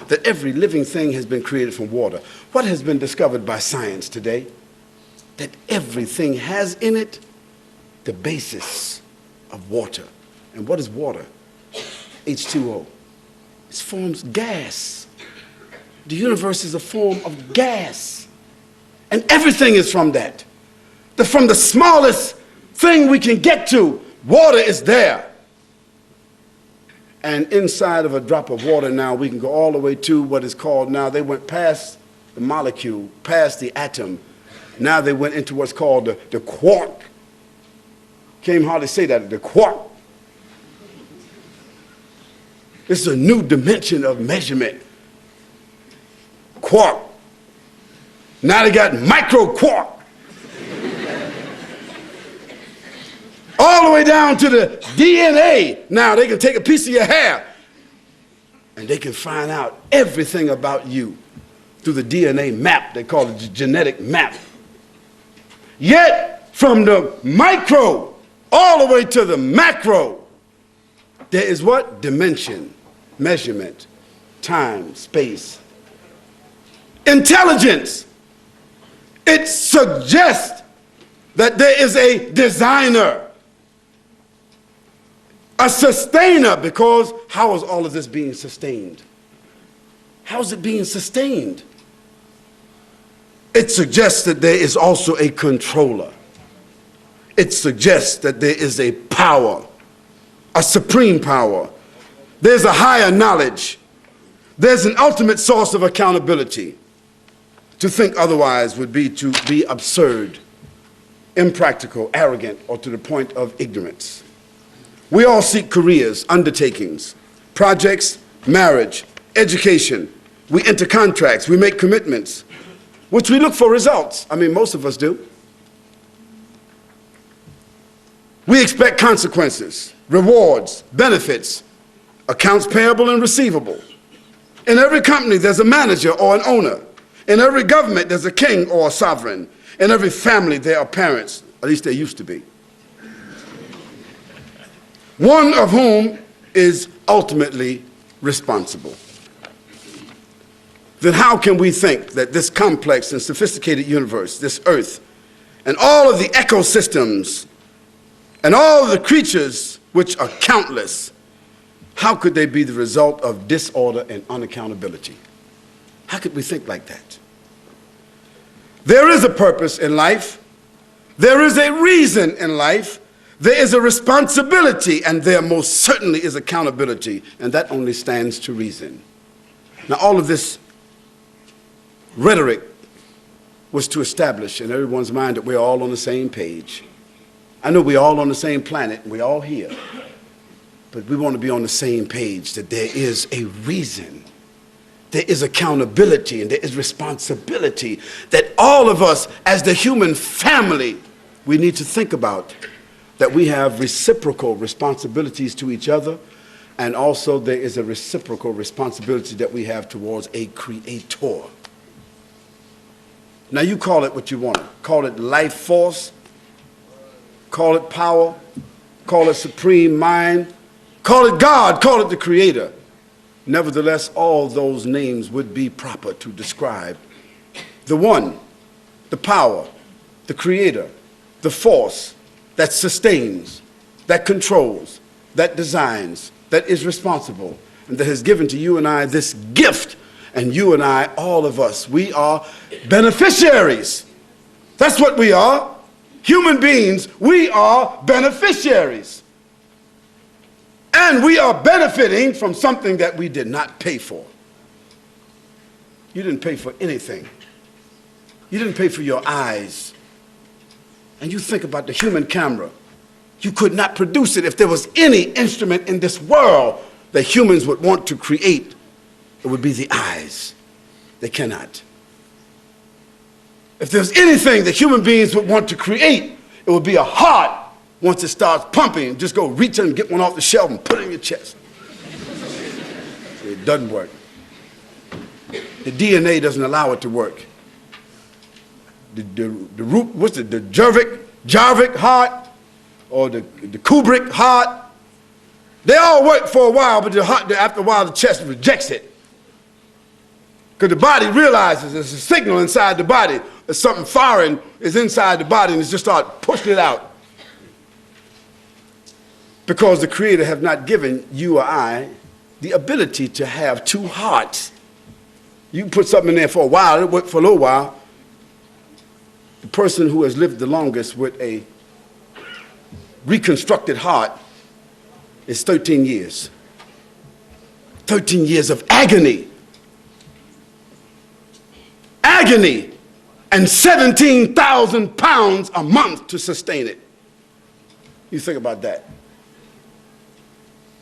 That every living thing has been created from water. What has been discovered by science today? That everything has in it the basis of water. And what is water? H2O. It forms gas. The universe is a form of gas. And everything is from that. From the smallest thing we can get to, water is there. And inside of a drop of water now, we can go all the way to what is called now, they went past the molecule, past the atom. Now they went into what's called the quark. Can't even hardly say that, the quark. This is a new dimension of measurement. Quark. Now they got micro quark. All the way down to the DNA. Now they can take a piece of your hair and they can find out everything about you through the DNA map. They call it the genetic map. Yet from the micro all the way to the macro, there is what? Dimension, measurement, time, space. Intelligence. It suggests that there is a designer, a sustainer, because how is all of this being sustained? How is it being sustained? It suggests that there is also a controller. It suggests that there is a power, a supreme power. There's a higher knowledge. There's an ultimate source of accountability. To think otherwise would be to be absurd, impractical, arrogant, or to the point of ignorance. We all seek careers, undertakings, projects, marriage, education. We enter contracts, we make commitments, which we look for results. I mean, most of us do. We expect consequences, rewards, benefits, accounts payable and receivable. In every company, there's a manager or an owner. In every government, there's a king or a sovereign. In every family, there are parents, at least there used to be. One of whom is ultimately responsible. Then how can we think that this complex and sophisticated universe, this earth, and all of the ecosystems, and all of the creatures, which are countless, how could they be the result of disorder and unaccountability? How could we think like that? There is a purpose in life. There is a reason in life. There is a responsibility, and there most certainly is accountability, and that only stands to reason. Now, all of this rhetoric was to establish in everyone's mind that we're all on the same page. I know we're all on the same planet, and we're all here, but we want to be on the same page that there is a reason. There is accountability and there is responsibility that all of us as the human family, we need to think about, that we have reciprocal responsibilities to each other, and also there is a reciprocal responsibility that we have towards a creator. Now you call it what you want. Call it life force, call it power, call it supreme mind, call it God, call it the creator. Nevertheless, all those names would be proper to describe the one, the power, the creator, the force that sustains, that controls, that designs, that is responsible, and that has given to you and I this gift. And you and I, all of us, we are beneficiaries. That's what we are. Human beings, we are beneficiaries. And we are benefiting from something that we did not pay for. You didn't pay for anything. You didn't pay for your eyes. And you think about the human camera. You could not produce it if there was any instrument in this world that humans would want to create. It would be the eyes. They cannot. If there's anything that human beings would want to create, it would be a heart. Once it starts pumping, just go reach and get one off the shelf and put it in your chest. It doesn't work. The DNA doesn't allow it to work. The root, what's it, the Jarvik heart or the Kubrick heart, they all work for a while, but after a while the chest rejects it. Because the body realizes there's a signal inside the body that something foreign is inside the body, and it's just start pushing it out. Because the Creator have not given you or I the ability to have two hearts. You can put something in there for a while, it'll work for a little while. The person who has lived the longest with a reconstructed heart is 13 years. 13 years of agony. Agony, and 17,000 pounds a month to sustain it. You think about that.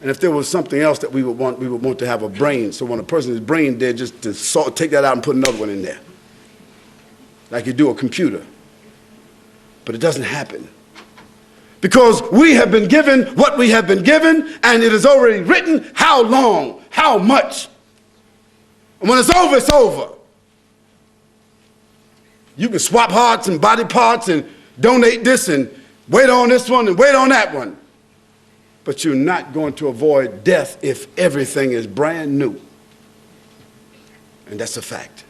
And if there was something else that we would want to have a brain. So when a person's brain dead, just to take that out and put another one in there. Like you do a computer. But it doesn't happen. Because we have been given what we have been given, and it is already written how long, how much. And when it's over, it's over. You can swap hearts and body parts and donate this and wait on this one and wait on that one. But you're not going to avoid death if everything is brand new. And that's a fact.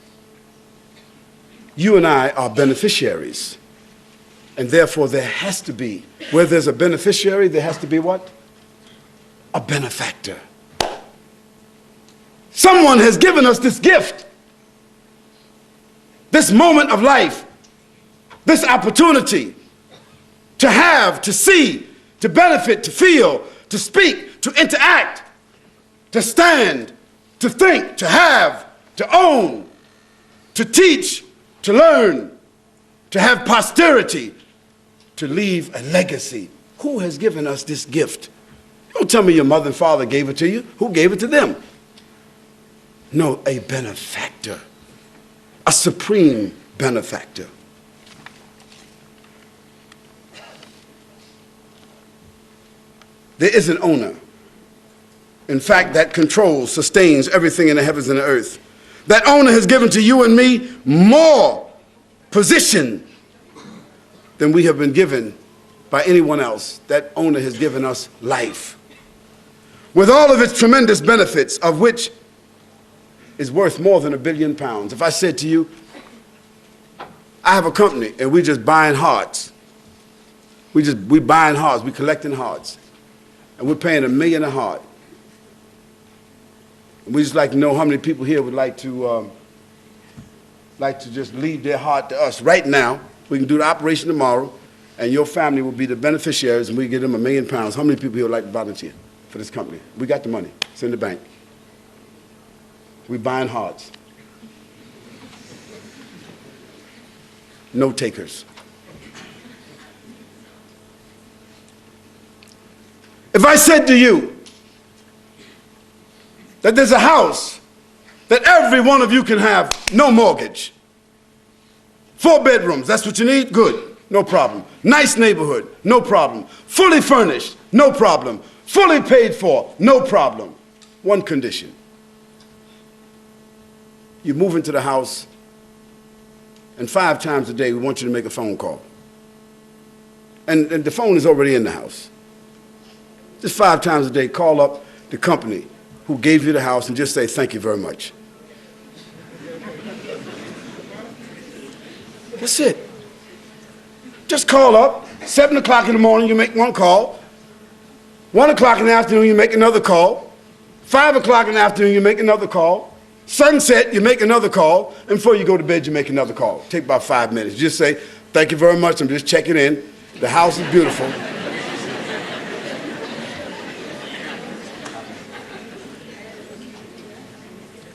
You and I are beneficiaries. And therefore there has to be, where there's a beneficiary, there has to be what? A benefactor. Someone has given us this gift. this moment of life, this opportunity to have, to see, to benefit, to feel, to speak, to interact, to stand, to think, to have, to own, to teach, to learn, to have posterity, to leave a legacy. Who has given us this gift? Don't tell me your mother and father gave it to you. Who gave it to them? No, a benefactor, a supreme benefactor. There is an owner, in fact, that controls, sustains everything in the heavens and the earth. That owner has given to you and me more position than we have been given by anyone else. That owner has given us life, with all of its tremendous benefits, of which is worth more than £1 billion. If I said to you, I have a company and we just buying hearts. We buying hearts, we collecting hearts. And we're paying $1 million a heart. And we just like to know how many people here would like to just leave their heart to us right now. We can do the operation tomorrow, and your family will be the beneficiaries, and we give them £1 million. How many people here would like to volunteer for this company? We got the money. It's in the bank. We're buying hearts. No takers. If I said to you that there's a house that every one of you can have, no mortgage, 4 bedrooms, that's what you need? Good, no problem. Nice neighborhood, no problem. Fully furnished, no problem. Fully paid for, no problem. One condition. You move into the house, and 5 times a day we want you to make a phone call. And the phone is already in the house. Just 5 times a day, call up the company who gave you the house and just say, thank you very much. That's it. Just call up. 7 o'clock in the morning, you make one call. 1 o'clock in the afternoon, you make another call. 5 o'clock in the afternoon, you make another call. Sunset, you make another call. And before you go to bed, you make another call. Take about 5 minutes. Just say, thank you very much. I'm just checking in. The house is beautiful.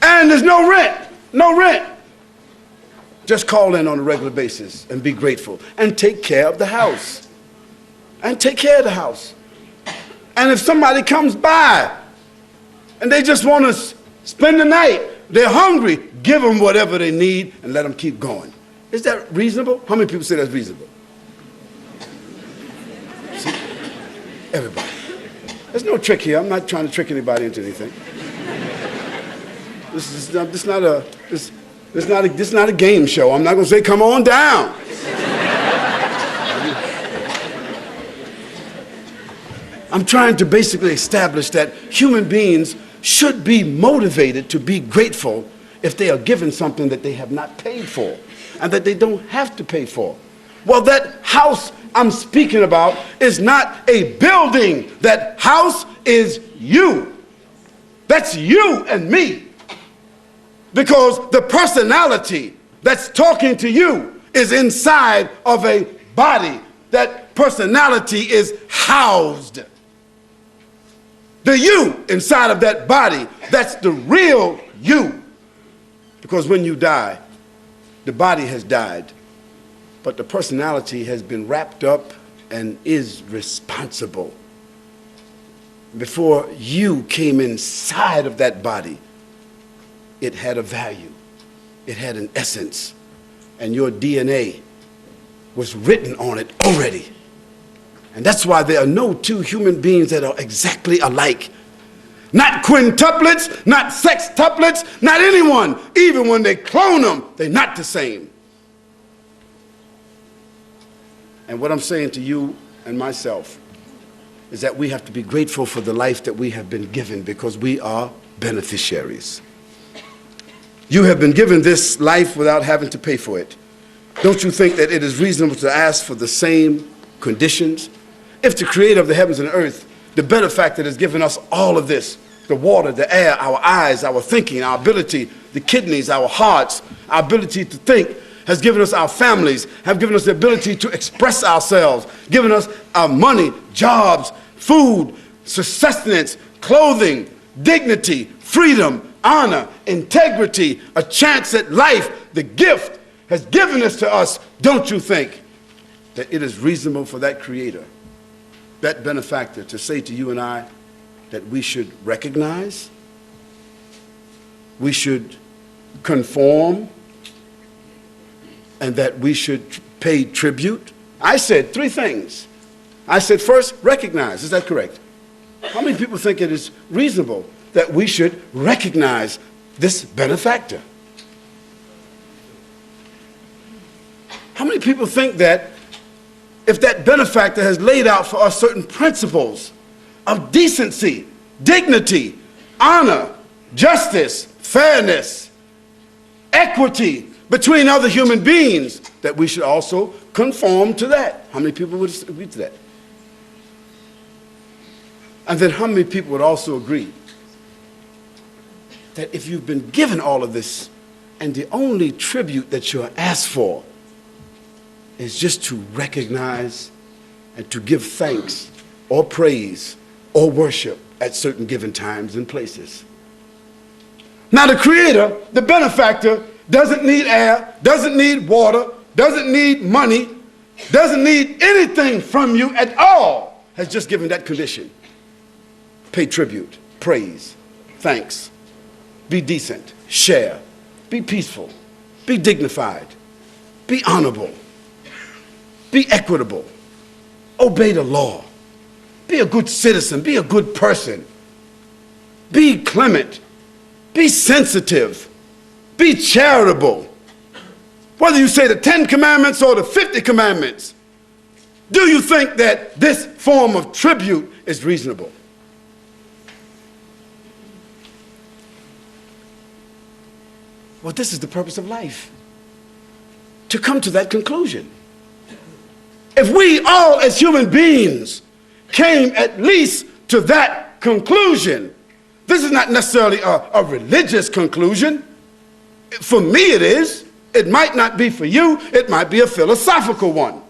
And there's no rent. No rent. Just call in on a regular basis and be grateful. And take care of the house. And take care of the house. And if somebody comes by and they just want to spend the night, they're hungry, give them whatever they need and let them keep going. Is that reasonable? How many people say that's reasonable? See? Everybody. There's no trick here. I'm not trying to trick anybody into anything. This is not a game show. I'm not going to say, come on down. I'm trying to basically establish that human beings should be motivated to be grateful if they are given something that they have not paid for and that they don't have to pay for. Well, that house I'm speaking about is not a building. That house is you. That's you and me. Because the personality that's talking to you is inside of a body. That personality is housed. The you inside of that body, that's the real you. Because when you die, the body has died, but the personality has been wrapped up and is responsible. Before you came inside of that body, it had a value, it had an essence, and your DNA was written on it already. And that's why there are no 2 human beings that are exactly alike. Not quintuplets, not sextuplets, not anyone. Even when they clone them, they're not the same. And what I'm saying to you and myself is that we have to be grateful for the life that we have been given, because we are beneficiaries. You have been given this life without having to pay for it. Don't you think that it is reasonable to ask for the same conditions? If the creator of the heavens and the earth, the benefactor that has given us all of this, the water, the air, our eyes, our thinking, our ability, the kidneys, our hearts, our ability to think, has given us our families, have given us the ability to express ourselves, given us our money, jobs, food, sustenance, clothing, dignity, freedom, honor, integrity, a chance at life, the gift has given this to us. Don't you think that it is reasonable for that creator, that benefactor, to say to you and I that we should recognize, we should conform, and that we should pay tribute? I said three things. I said, first, recognize. Is that correct? How many people think it is reasonable that we should recognize this benefactor? How many people think that if that benefactor has laid out for us certain principles of decency, dignity, honor, justice, fairness, equity between other human beings, that we should also conform to that? How many people would agree to that? And then how many people would also agree that if you've been given all of this and the only tribute that you're asked for is just to recognize and to give thanks or praise or worship at certain given times and places? Now the creator, the benefactor, doesn't need air, doesn't need water, doesn't need money, doesn't need anything from you at all, has just given that condition. Pay tribute, praise, thanks, be decent, share, be peaceful, be dignified, be honorable, be equitable, obey the law, be a good citizen, be a good person, be clement, be sensitive, be charitable. Whether you say the 10 commandments or the 50 commandments, do you think that this form of tribute is reasonable? Well, this is the purpose of life, to come to that conclusion. If we all as human beings came at least to that conclusion, this is not necessarily a religious conclusion. For me it is. It might not be for you. It might be a philosophical one.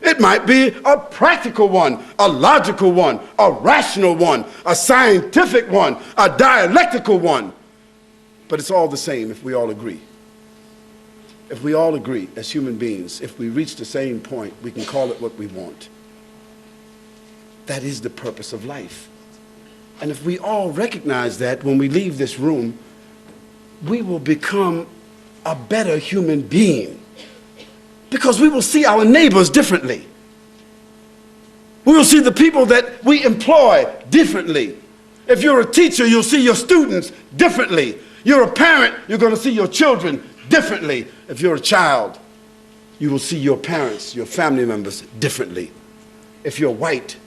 It might be a practical one, a logical one, a rational one, a scientific one, a dialectical one. But it's all the same if we all agree. If we all agree as human beings, if we reach the same point, we can call it what we want. That is the purpose of life. And if we all recognize that when we leave this room, we will become a better human being, because we will see our neighbors differently. We will see the people that we employ differently. If you're a teacher, you'll see your students differently. You're a parent, you're going to see your children differently. If you're a child, you will see your parents, your family members differently. If you're white,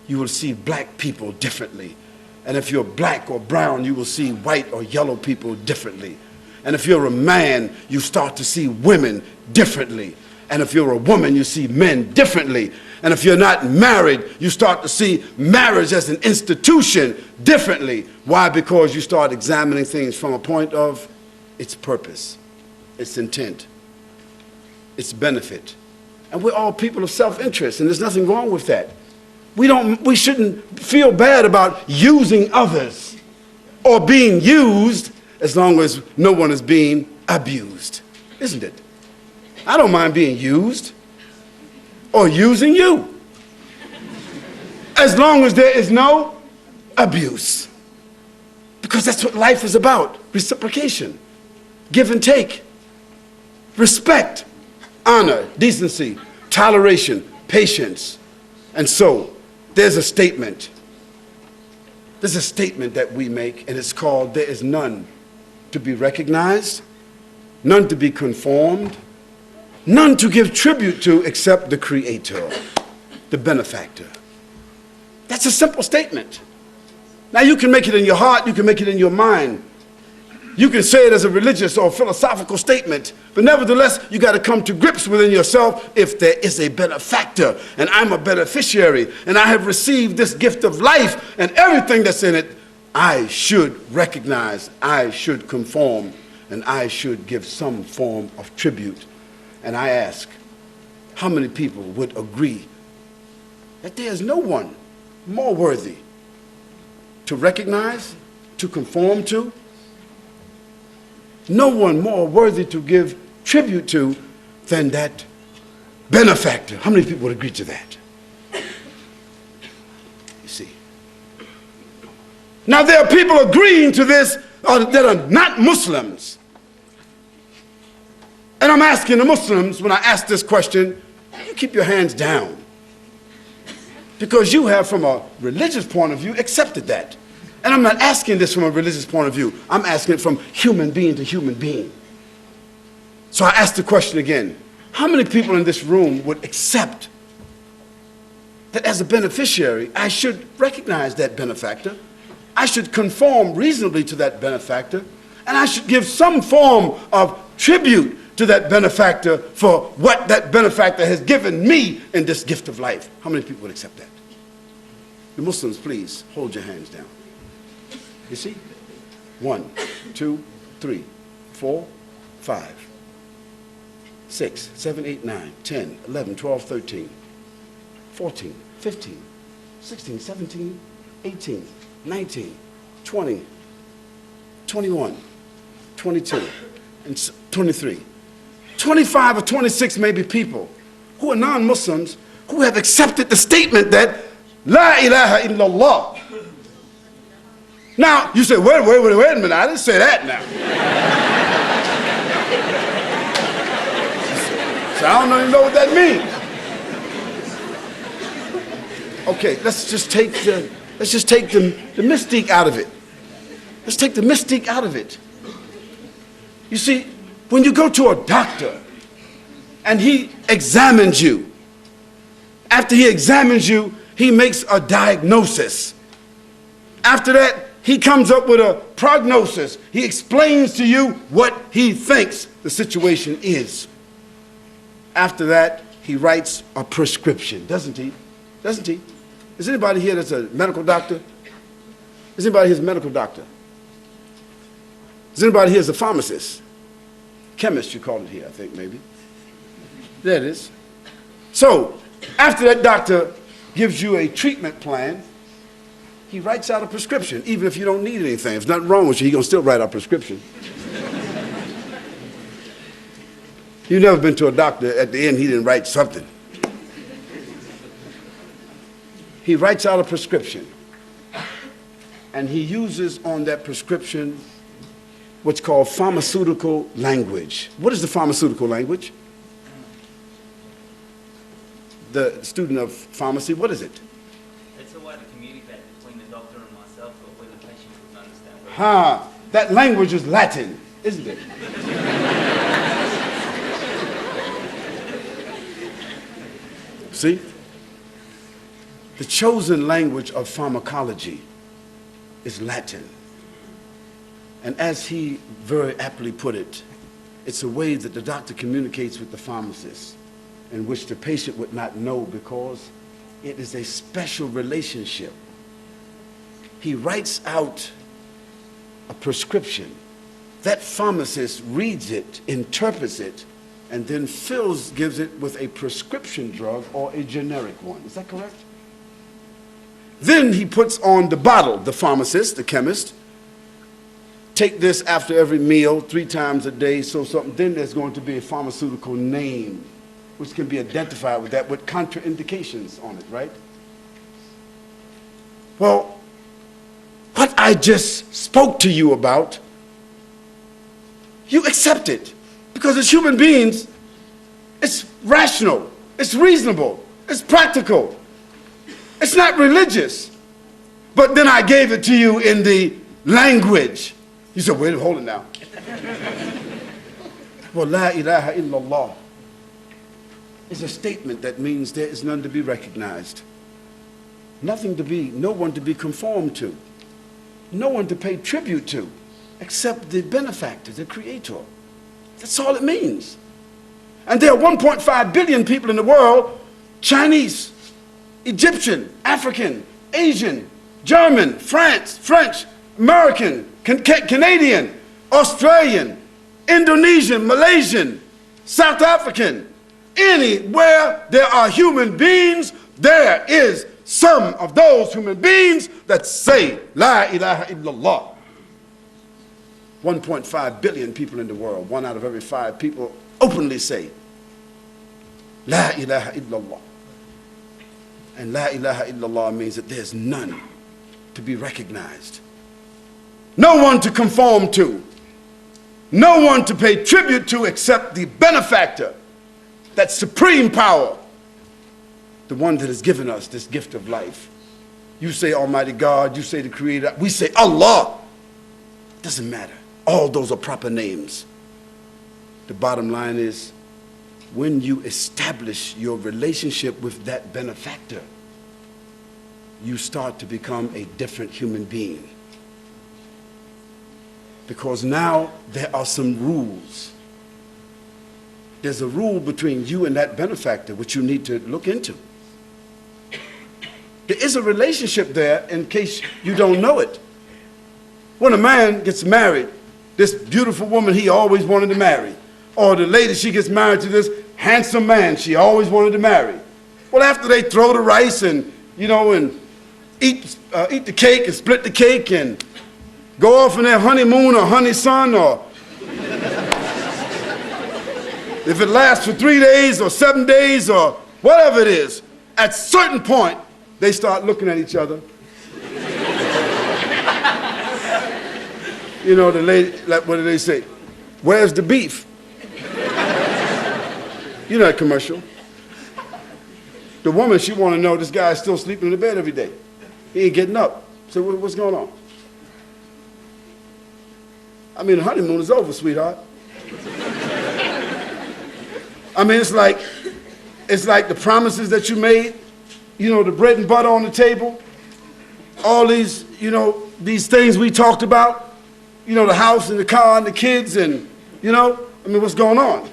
you will see black people differently. And if you're black or brown, you will see white or yellow people differently. And if you're a man, you start to see women differently. And if you're a woman, you see men differently. And if you're not married, you start to see marriage as an institution differently. Why? Because you start examining things from a point of its purpose, its intent, its benefit. And we're all people of self-interest, and there's nothing wrong with that. We shouldn't feel bad about using others or being used, as long as no one is being abused, isn't it? I don't mind being used or using you, as long as there is no abuse. Because that's what life is about: reciprocation, give and take, respect, honor, decency, toleration, patience. And so there's a statement. There's a statement that we make, and it's called, there is none to be recognized, none to be conformed, none to give tribute to except the Creator, the benefactor. That's a simple statement. Now you can make it in your heart, you can make it in your mind. You can say it as a religious or philosophical statement, but nevertheless, you got to come to grips within yourself. If there is a benefactor, and I'm a beneficiary, and I have received this gift of life and everything that's in it, I should recognize, I should conform, then I should give some form of tribute. And I ask, how many people would agree that there is no one more worthy to recognize, to conform to, no one more worthy to give tribute to than that benefactor? How many people would agree to that? You see. Now there are people agreeing to this that are not Muslims. And I'm asking the Muslims, when I ask this question, you keep your hands down. Because you have, from a religious point of view, accepted that. And I'm not asking this from a religious point of view. I'm asking it from human being to human being. So I ask the question again. How many people in this room would accept that as a beneficiary, I should recognize that benefactor, I should conform reasonably to that benefactor, and I should give some form of tribute to that benefactor for what that benefactor has given me in this gift of life? How many people would accept that? The Muslims, please hold your hands down. You see? 1, 2, 3, 4, 5, 6, 7, 8, 9, 10, 11, 12, 13, 14, 15, 16, 17, 18, 19, 20, 21, 22, and 23. 25 or 26 maybe people who are non-Muslims who have accepted the statement that La ilaha illallah. Now, you say, wait a minute, I didn't say that now. So I don't even know what that means. Okay, let's just take the mystique out of it. Let's take the mystique out of it. You see, when you go to a doctor and he examines you, after he examines you, he makes a diagnosis. After that, he comes up with a prognosis. He explains to you what he thinks the situation is. After that, he writes a prescription, doesn't he? Doesn't he? Is anybody here that's a medical doctor? Is anybody here that's a medical doctor? Is anybody here that's a pharmacist? Chemist, you call it here, I think, maybe. There it is. So, after that doctor gives you a treatment plan, he writes out a prescription, even if you don't need anything. If there's nothing wrong with you, he's going to still write out a prescription. You've never been to a doctor, at the end, he didn't write something. He writes out a prescription, and he uses on that prescription what's called pharmaceutical language. What is the pharmaceutical language? The student of pharmacy, what is it?
It's a way to communicate between the doctor and myself, or where the patient can understand.
That language is Latin, isn't it? See? The chosen language of pharmacology is Latin. And as he very aptly put it, it's a way that the doctor communicates with the pharmacist in which the patient would not know, because it is a special relationship. He writes out a prescription. That pharmacist reads it, interprets it, and then gives it with a prescription drug or a generic one. Is that correct? Then he puts on the bottle, the pharmacist, the chemist. Take this after every meal, 3 times a day, so something. Then there's going to be a pharmaceutical name, which can be identified with that, with contraindications on it, right? Well, what I just spoke to you about, you accept it. Because as human beings, it's rational, it's reasonable, it's practical. It's not religious. But then I gave it to you in the language. You said, wait, hold it now. Well, La ilaha illallah is a statement that means there is none to be recognized. No one to be conformed to. No one to pay tribute to, except the benefactor, the creator. That's all it means. And there are 1.5 billion people in the world, Chinese, Egyptian, African, Asian, German, French, American, Canadian, Australian, Indonesian, Malaysian, South African, anywhere there are human beings, there is some of those human beings that say La ilaha illallah. 1.5 billion people in the world, 1 out of every 5 people openly say La ilaha illallah. And La ilaha illallah means that there's none to be recognized, no one to conform to, no one to pay tribute to except the benefactor, that supreme power, the one that has given us this gift of life. You say Almighty God, you say the Creator, we say Allah. Doesn't matter. All those are proper names. The bottom line is, when you establish your relationship with that benefactor, you start to become a different human being. Because now there are some rules. There's a rule between you and that benefactor which you need to look into. There is a relationship there in case you don't know it. When a man gets married, this beautiful woman he always wanted to marry, or the lady, she gets married to this handsome man she always wanted to marry. Well, after they throw the rice and, and eat the cake and split the cake and go off on their honeymoon or honey sun, or if it lasts for 3 days or 7 days or whatever it is, at a certain point, they start looking at each other. The lady, like, what do they say? Where's the beef? You know that commercial. The woman, she want to know this guy is still sleeping in the bed every day. He ain't getting up. So what's going on? I mean, the honeymoon is over, sweetheart. I mean, it's like the promises that you made, the bread and butter on the table, all these, these things we talked about, the house and the car and the kids and, what's going on?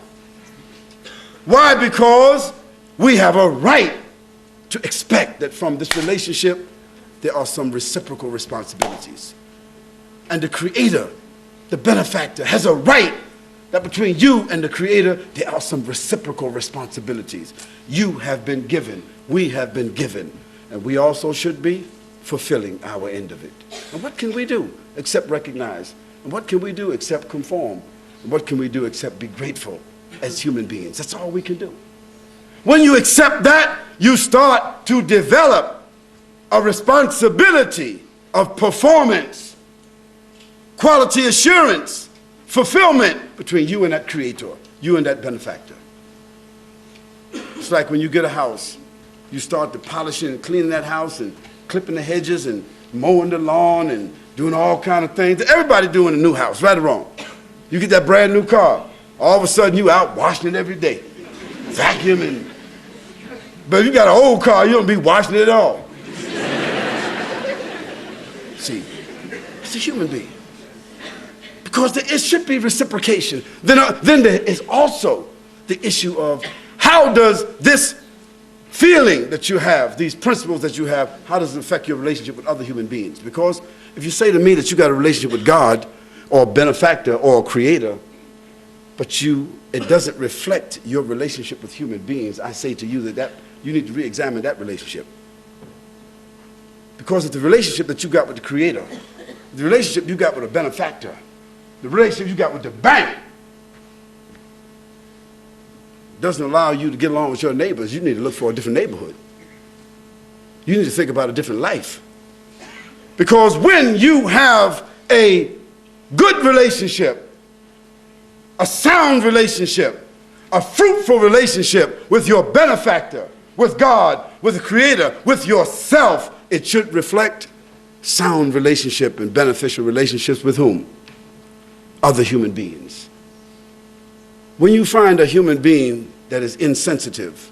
Why? Because we have a right to expect that from this relationship, there are some reciprocal responsibilities. And the Creator, the benefactor, has a right that between you and the Creator, there are some reciprocal responsibilities. You have been given, we have been given, and we also should be fulfilling our end of it. And what can we do except recognize? And what can we do except conform? And what can we do except be grateful as human beings? That's all we can do. When you accept that, you start to develop a responsibility of performance, quality assurance, fulfillment between you and that Creator, you and that benefactor. It's like when you get a house, you start to polishing and cleaning that house and clipping the hedges and mowing the lawn and doing all kind of things that everybody do in a new house, right or wrong. You get that brand new car, all of a sudden you out washing it every day, vacuuming. But if you got an old car, you don't be washing it at all. See, it's a human being. Because it should be reciprocation. Then there is also the issue of how does this feeling that you have, these principles that you have, how does it affect your relationship with other human beings? Because if you say to me that you got a relationship with God or a benefactor or a Creator, but it doesn't reflect your relationship with human beings, I say to you that you need to re-examine that relationship. Because it's the relationship that you got with the Creator, the relationship you got with a benefactor, the relationship you got with the bank doesn't allow you to get along with your neighbors. You need to look for a different neighborhood. You need to think about a different life. Because when you have a good relationship, a sound relationship, a fruitful relationship with your benefactor, with God, with the Creator, with yourself, it should reflect sound relationship and beneficial relationships with whom? Other human beings. When you find a human being that is insensitive,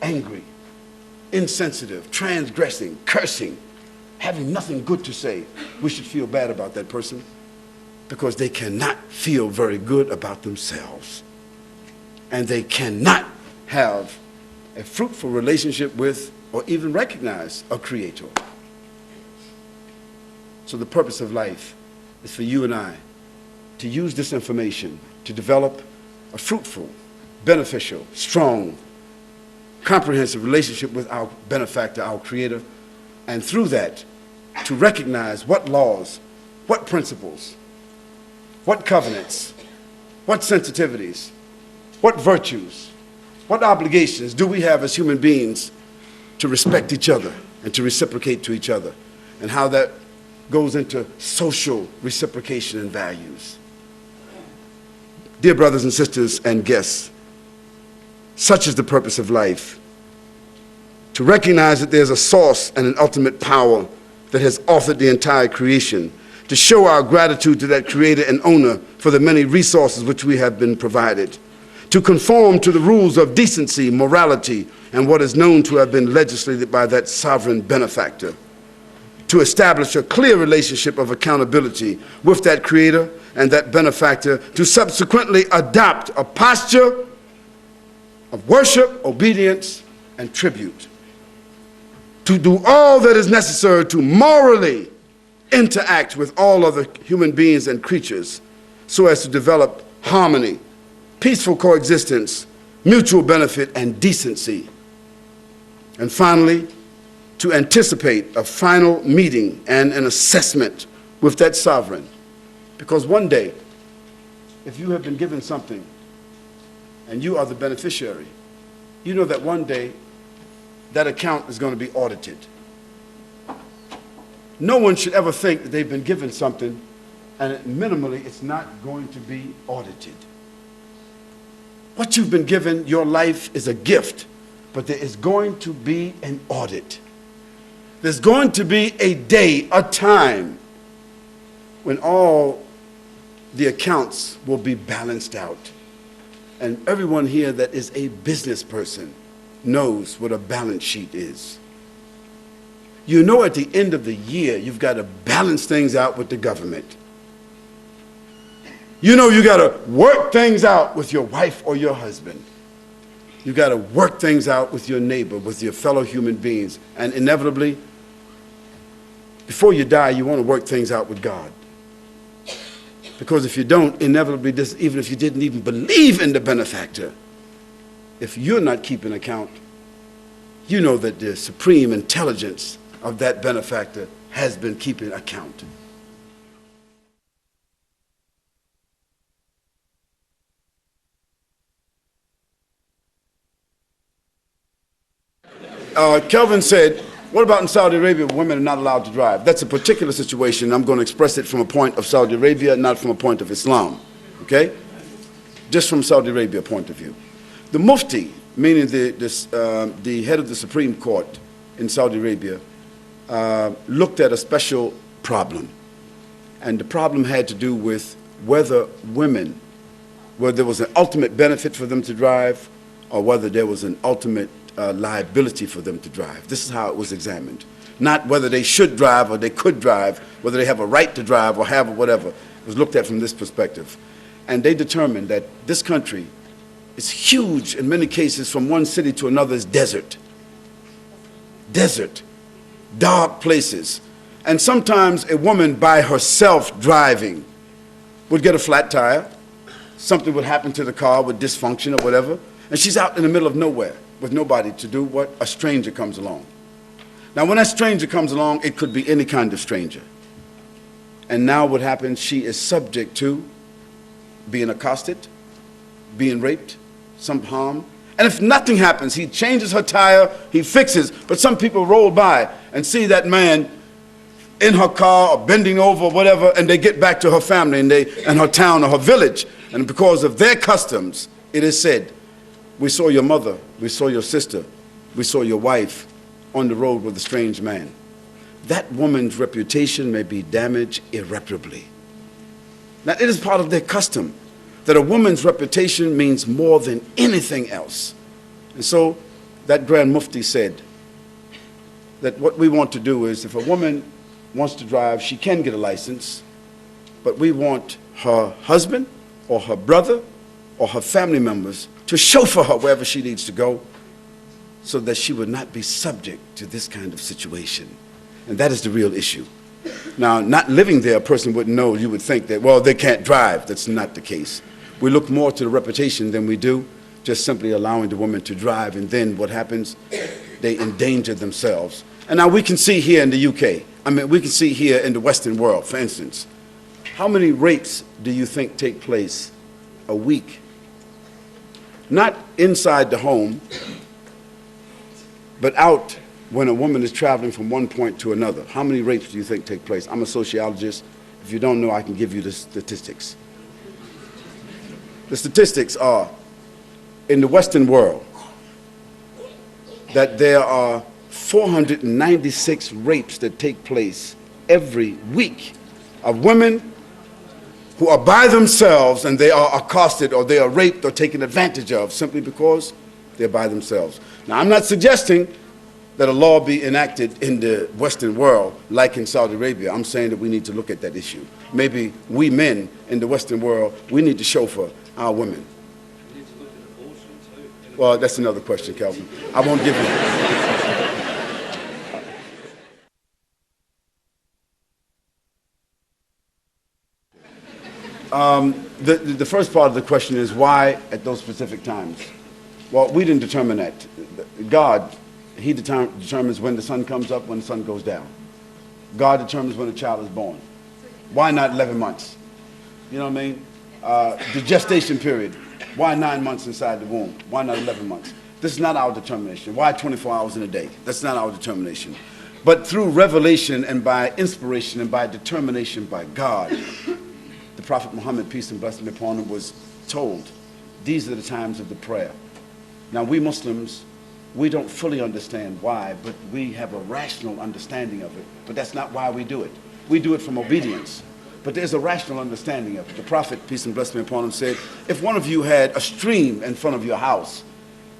angry, insensitive, transgressing, cursing, having nothing good to say, we should feel bad about that person because they cannot feel very good about themselves. And they cannot have a fruitful relationship with or even recognize a Creator. So the purpose of life is for you and I to use this information to develop a fruitful, beneficial, strong, comprehensive relationship with our benefactor, our creator, and through that, to recognize what laws, what principles, what covenants, what sensitivities, what virtues, what obligations do we have as human beings to respect each other and to reciprocate to each other, and how that goes into social reciprocation and values. Dear brothers and sisters and guests, such is the purpose of life, to recognize that there's a source and an ultimate power that has authored the entire creation, to show our gratitude to that creator and owner for the many resources which we have been provided, to conform to the rules of decency, morality, and what is known to have been legislated by that sovereign benefactor, to establish a clear relationship of accountability with that creator and that benefactor, to subsequently adopt a posture of worship, obedience, and tribute, to do all that is necessary to morally interact with all other human beings and creatures so as to develop harmony, peaceful coexistence, mutual benefit, and decency. And finally, to anticipate a final meeting and an assessment with that sovereign. Because one day, if you have been given something and you are the beneficiary, you know that one day that account is going to be audited. No one should ever think that they've been given something and minimally it's not going to be audited. What you've been given, your life, is a gift, but there is going to be an audit. There's going to be a day, a time, when all the accounts will be balanced out. And everyone here that is a business person knows what a balance sheet is. You know at the end of the year, you've got to balance things out with the government. You know you got to work things out with your wife or your husband. You got to work things out with your neighbor, with your fellow human beings. And inevitably, before you die, you want to work things out with God. Because if you don't, inevitably, even if you didn't even believe in the benefactor, if you're not keeping account, you know that the supreme intelligence of that benefactor has been keeping account. Kelvin said, what about in Saudi Arabia where women are not allowed to drive? That's a particular situation. I'm going to express it from a point of Saudi Arabia, not from a point of Islam, okay? Just from Saudi Arabia point of view. The Mufti, meaning the head of the Supreme Court in Saudi Arabia, looked at a special problem. And the problem had to do with whether women, whether there was an ultimate benefit for them to drive or whether there was an ultimate liability for them to drive. This is how it was examined. Not whether they should drive or they could drive, whether they have a right to drive or have whatever. It was looked at from this perspective. And they determined that this country is huge in many cases. From one city to another is desert. Desert. Dark places. And sometimes a woman by herself driving would get a flat tire. Something would happen to the car with dysfunction or whatever. And she's out in the middle of nowhere with nobody to do what? A stranger comes along. Now when that stranger comes along, it could be any kind of stranger. And now what happens, she is subject to being accosted, being raped, some harm. And if nothing happens, he changes her tire, he fixes. But some people roll by and see that man in her car or bending over or whatever, and they get back to her family and her town or her village. And because of their customs, it is said, we saw your mother, we saw your sister, we saw your wife on the road with a strange man. That woman's reputation may be damaged irreparably. Now, it is part of their custom that a woman's reputation means more than anything else. And so that Grand Mufti said that what we want to do is, if a woman wants to drive, she can get a license, but we want her husband or her brother or her family members to chauffeur her wherever she needs to go so that she would not be subject to this kind of situation. And that is the real issue. Now, not living there, a person wouldn't know. You would think that, well, they can't drive. That's not the case. We look more to the reputation than we do just simply allowing the woman to drive, and then what happens? They endanger themselves. And now we can see here in the UK, we can see here in the Western world, for instance, how many rapes do you think take place a week? Not inside the home, but out when a woman is traveling from one point to another. How many rapes do you think take place? I'm a sociologist. If you don't know, I can give you the statistics. The statistics are, in the Western world, that there are 496 rapes that take place every week of women who are by themselves and they are accosted or they are raped or taken advantage of simply because they're by themselves. Now, I'm not suggesting that a law be enacted in the Western world like in Saudi Arabia. I'm saying that we need to look at that issue. Maybe we men in the Western world, we need to chauffeur our women. Well, that's another question, Calvin. I won't give you. The first part of the question is why at those specific times? Well, we didn't determine that. God, he determines when the sun comes up, when the sun goes down. God determines when a child is born. Why not 11 months? You know what I mean? The gestation period. Why 9 months inside the womb? Why not 11 months? This is not our determination. Why 24 hours in a day? That's not our determination. But through revelation and by inspiration and by determination by God, the Prophet Muhammad, peace and blessing be upon him, was told, these are the times of the prayer. Now, we Muslims, we don't fully understand why, but we have a rational understanding of it. But that's not why we do it. We do it from obedience. But there's a rational understanding of it. The Prophet, peace and blessing be upon him, said, if one of you had a stream in front of your house,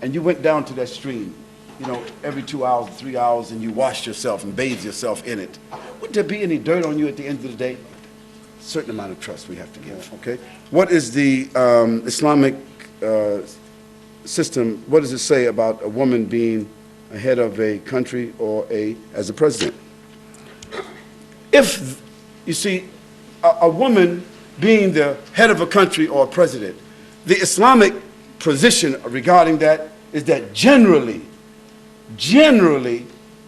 and you went down to that stream, you know, every 2 hours, 3 hours, and you washed yourself and bathed yourself in it, would there be any dirt on you at the end of the day? A certain amount of trust we have to give, okay? What is the Islamic system, what does it say about a woman being a head of a country or as a president? If, you see, a woman being the head of a country or a president, the Islamic position regarding that is that generally,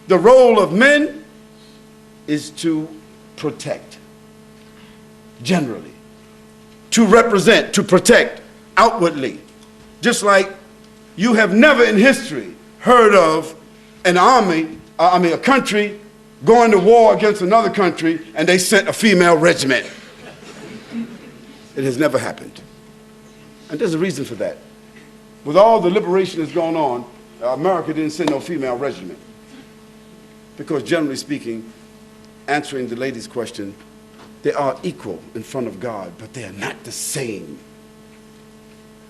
the role of men is to protect. Generally. To represent, to protect outwardly. Just like you have never in history heard of an army, a country going to war against another country and they sent a female regiment. It has never happened. And there's a reason for that. With all the liberation that's going on, America didn't send no female regiment. Because generally speaking, answering the lady's question, they are equal in front of God, but they are not the same.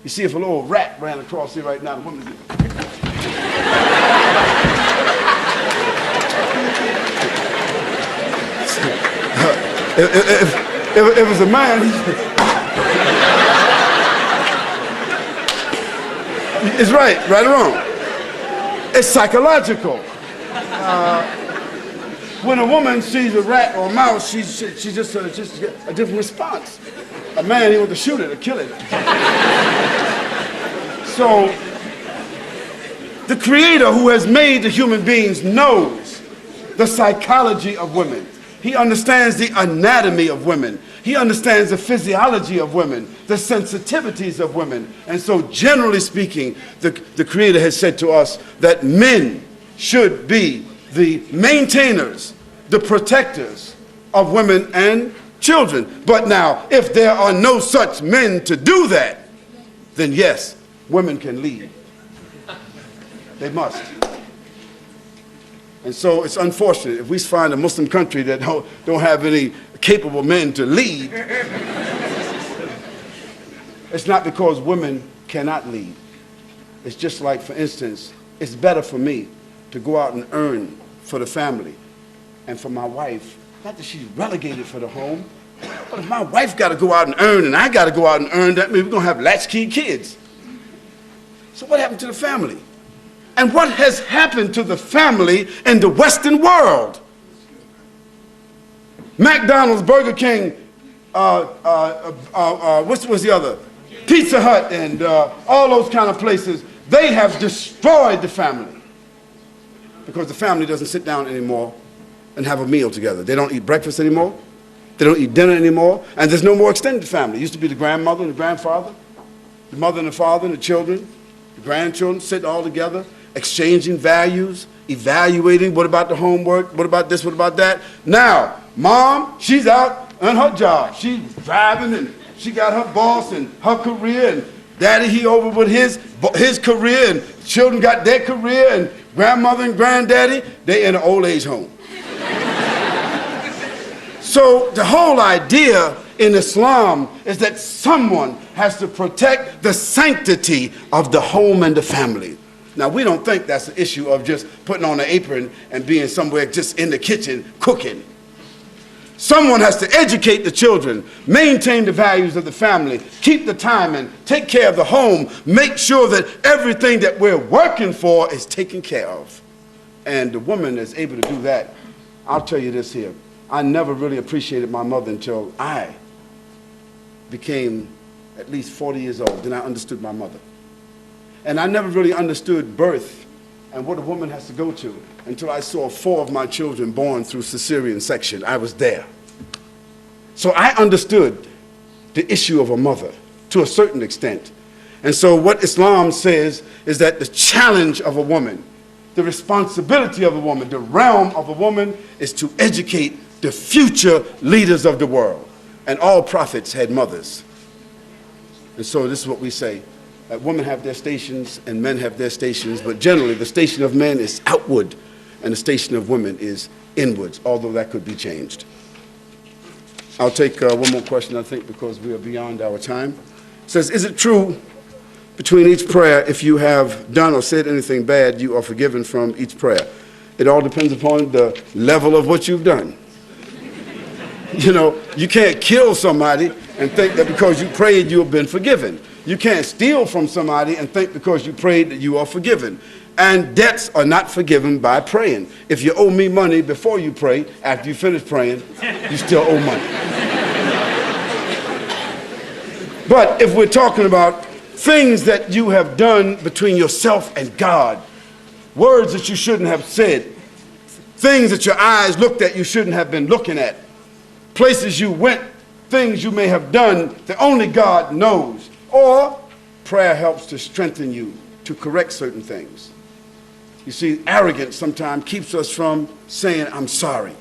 You see, if a little rat ran across here right now, the woman if it was a man, it's right or wrong. It's psychological. When a woman sees a rat or a mouse, she's just a different response. A man, he wants to shoot it or kill it. So, the Creator who has made the human beings knows the psychology of women. He understands the anatomy of women. He understands the physiology of women, the sensitivities of women. And so, generally speaking, the Creator has said to us that men should be the maintainers, the protectors of women and children. But now, if there are no such men to do that, then yes, women can lead. They must. And so it's unfortunate if we find a Muslim country that don't have any capable men to lead. It's not because women cannot lead. It's just like, for instance, it's better for me to go out and earn for the family and for my wife. Not that she's relegated for the home, but if my wife got to go out and earn and I got to go out and earn, that means we're going to have latchkey kids. So what happened to the family? And what has happened to the family in the Western world? McDonald's, Burger King, what was the other? Pizza Hut and all those kind of places, they have destroyed the family. Because the family doesn't sit down anymore and have a meal together. They don't eat breakfast anymore. They don't eat dinner anymore. And there's no more extended family. It used to be the grandmother and the grandfather, the mother and the father and the children, the grandchildren sitting all together, exchanging values, evaluating what about the homework, what about this, what about that. Now, mom, she's out on her job. She's driving and she got her boss and her career, and daddy, he over with his career, and children got their career, and grandmother and granddaddy, they in an old age home. So the whole idea in Islam is that someone has to protect the sanctity of the home and the family. Now, we don't think that's the issue of just putting on an apron and being somewhere just in the kitchen cooking. Someone has to educate the children, maintain the values of the family, keep the time and take care of the home, make sure that everything that we're working for is taken care of. And the woman is able to do that. I'll tell you this here. I never really appreciated my mother until I became at least 40 years old. Then I understood my mother. And I never really understood birth and what a woman has to go to until I saw 4 of my children born through cesarean section. I was there. So I understood the issue of a mother to a certain extent. And so what Islam says is that the challenge of a woman, the responsibility of a woman, the realm of a woman is to educate the future leaders of the world. And all prophets had mothers. And so this is what we say. That women have their stations and men have their stations, but generally the station of men is outward and the station of women is inwards, although that could be changed. I'll take one more question, I think, because we are beyond our time. It says, is it true between each prayer, if you have done or said anything bad, you are forgiven from each prayer? It all depends upon the level of what you've done. You know, you can't kill somebody and think that because you prayed you have been forgiven. You can't steal from somebody and think because you prayed that you are forgiven. And debts are not forgiven by praying. If you owe me money before you pray, after you finish praying, you still owe money. But if we're talking about things that you have done between yourself and God, words that you shouldn't have said, things that your eyes looked at you shouldn't have been looking at, places you went, things you may have done that only God knows, or prayer helps to strengthen you to correct certain things. You see, arrogance sometimes keeps us from saying, I'm sorry.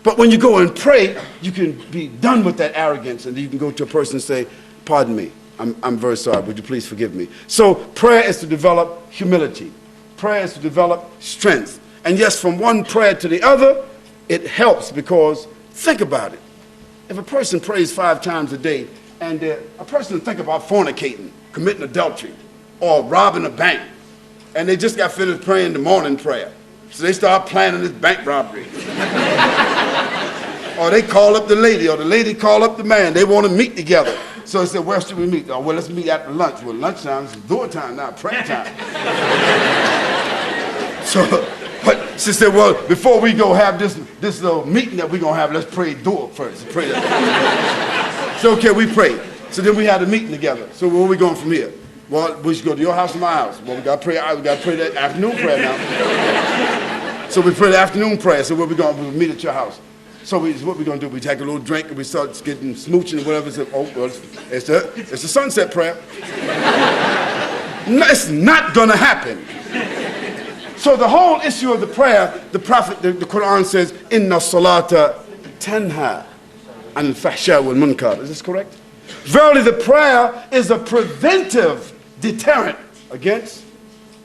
But when you go and pray, you can be done with that arrogance, and you can go to a person and say, pardon me, I'm very sorry, would you please forgive me? So prayer is to develop humility. Prayer is to develop strength. And yes, from one prayer to the other, it helps because, think about it. If a person prays 5 times a day, and a person think about fornicating, committing adultery, or robbing a bank, and they just got finished praying the morning prayer. So they start planning this bank robbery. Or they call up the lady, or the lady call up the man. They want to meet together. So they said, where should we meet? Oh, well, let's meet after lunch. Well, lunchtime is door time now, prayer time. But she said, well, before we go have this little meeting that we're going to have, let's pray door first. Pray that. So, okay, we prayed. So then we had a meeting together. So where are we going from here? Well, we should go to your house or my house. Well, we got to pray that afternoon prayer now. So we pray the afternoon prayer. So where we going? We'll meet at your house. So what we going to do? We take a little drink and we start getting smooching and whatever. So, oh, well, it's the sunset prayer. No, it's not going to happen. So the whole issue of the prayer, the Prophet, the Quran says, Inna salata tanha anil fahsha wal munkar. Is this correct? Verily, the prayer is a preventive deterrent against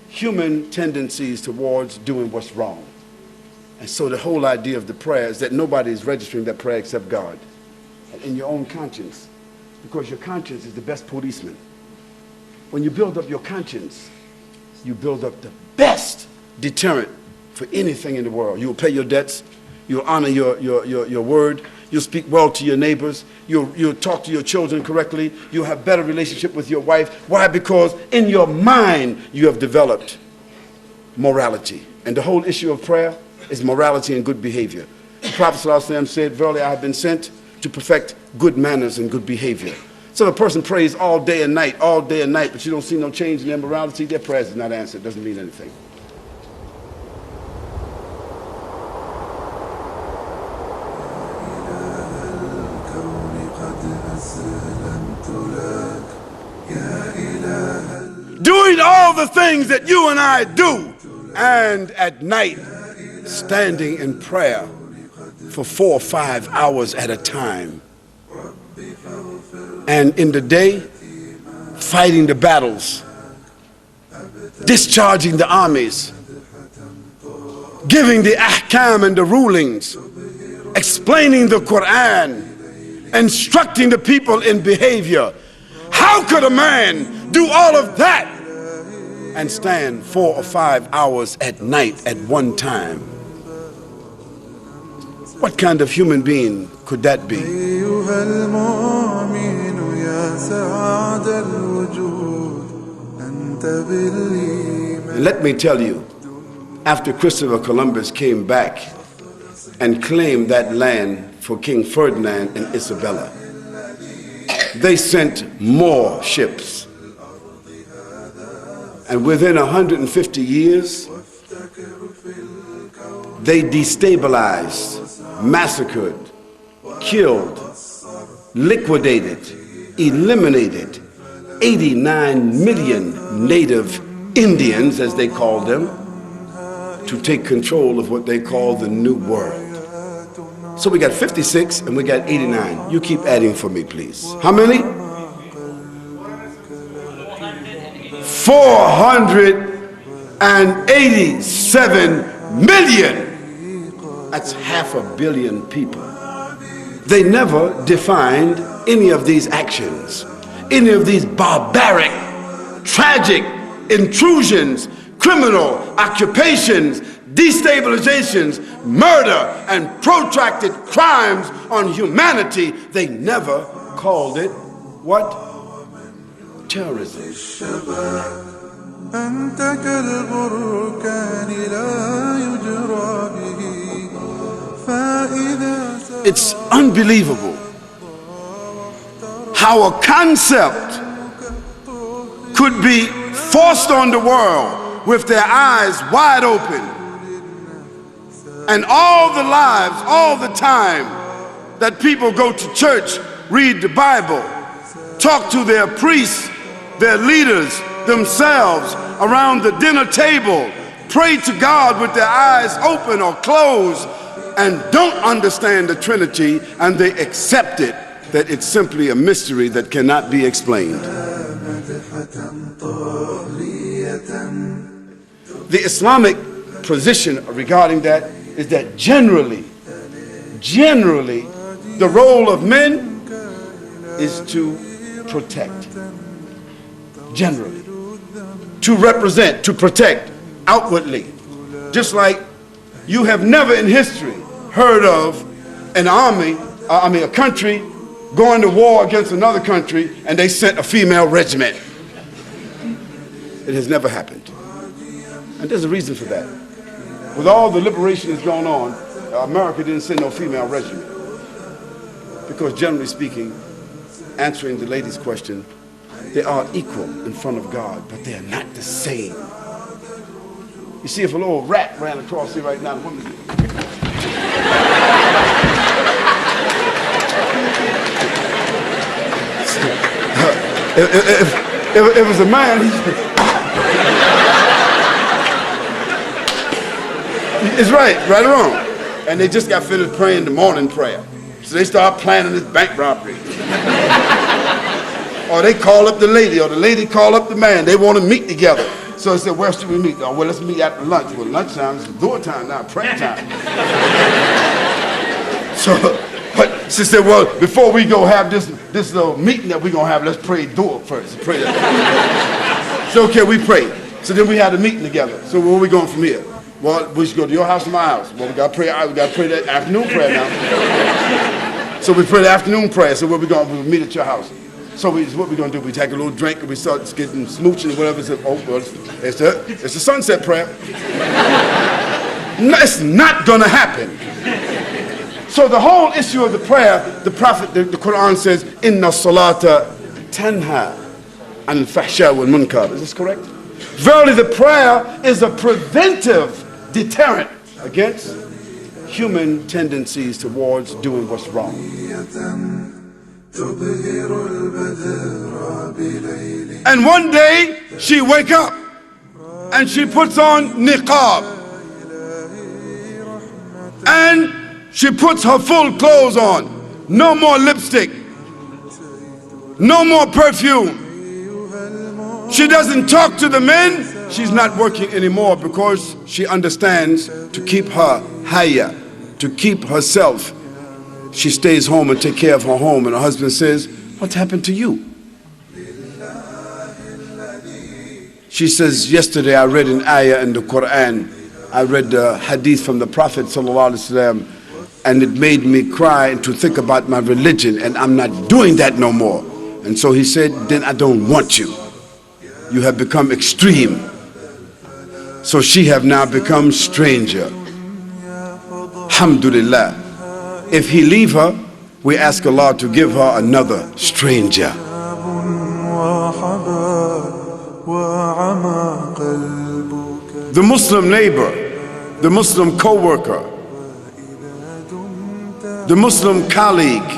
human tendencies towards doing what's wrong. And so the whole idea of the prayer is that nobody is registering that prayer except God. And in your own conscience, because your conscience is the best policeman. When you build up your conscience, you build up the best deterrent for anything in the world. You'll pay your debts. You'll honor your word. You'll speak well to your neighbors. You'll talk to your children correctly. You'll have better relationship with your wife. Why? Because in your mind you have developed morality. And the whole issue of prayer is morality and good behavior. the Prophet ﷺ said, verily I have been sent to perfect good manners and good behavior. So if a person prays all day and night, but you don't see no change in their morality, their prayers is not answered. It doesn't mean anything. Doing all the things that you and I do, and at night standing in prayer for 4 or 5 hours at a time, and in the day fighting the battles, discharging the armies, giving the ahkam and the rulings, explaining the Quran, instructing the people in behavior. How could a man do all of that and stand 4 or 5 hours at night at one time? What kind of human being could that be? And let me tell you, after Christopher Columbus came back and claimed that land for King Ferdinand and Isabella, they sent more ships. And within 150 years, they destabilized, massacred, killed, liquidated, eliminated 89 million native Indians, as they called them, to take control of what they call the New World. So we got 56 and we got 89. You keep adding for me, please. How many? 487 million. That's 500 million people. They never defined any of these actions, any of these barbaric, tragic intrusions, criminal occupations, destabilizations, murder, and protracted crimes on humanity. They never called it what? Terrorism. It's unbelievable how a concept could be forced on the world with their eyes wide open, and all the lives, all the time that people go to church, read the Bible, talk to their priests, their leaders, themselves around the dinner table, pray to God with their eyes open or closed, and don't understand the Trinity, and they accept it, that it's simply a mystery that cannot be explained. The Islamic position regarding that is that generally, the role of men is to protect. Generally. To represent, to protect outwardly. Just like you have never in history heard of an army, a country going to war against another country and they sent a female regiment. It has never happened. And there's a reason for that. With all the liberation that's going on, America didn't send no female regiment. Because generally speaking, answering the lady's question, they are equal in front of God, but they are not the same. You see, if a little rat ran across here right now, the woman... if it was a man, it's right or wrong. And they just got finished praying the morning prayer. So they start planning this bank robbery. Or they call up the lady, or the lady call up the man. They want to meet together. So they said, where should we meet? Oh, well, let's meet after lunch. Well, lunchtime is door time now, prayer time. But she said, well, before we go have this little meeting that we're going to have, let's pray door first. Pray that. So, okay, we prayed. So then we had a meeting together. So where are we going from here? Well, we should go to your house or my house. Well, we got to pray that afternoon prayer now. So we pray the afternoon prayer. So where we going? We'll meet at your house. So what we going to do? We take a little drink and we start getting smooching and whatever. So, oh, well, it's the sunset prayer. No, it's not going to happen. So the whole issue of the prayer, the Prophet, the Quran says, Inna salata tanha an fahsha wal munkar. Is this correct? Verily the prayer is a preventive deterrent against human tendencies towards doing what's wrong. And one day she wake up and she puts on niqab and she puts her full clothes on. No more lipstick, no more perfume. She doesn't talk to the men. She's not working anymore because she understands to keep her haya, to keep herself. She stays home and take care of her home, and her husband says, "What's happened to you?" She says, "Yesterday I read an ayah in the Quran. I read the hadith from the Prophet ﷺ, and it made me cry and to think about my religion, and I'm not doing that no more." And so he said, "Then I don't want you. You have become extreme." So she have now become stranger. Alhamdulillah. If he leave her, we ask Allah to give her another stranger. The Muslim neighbor, the Muslim co-worker, the Muslim colleague,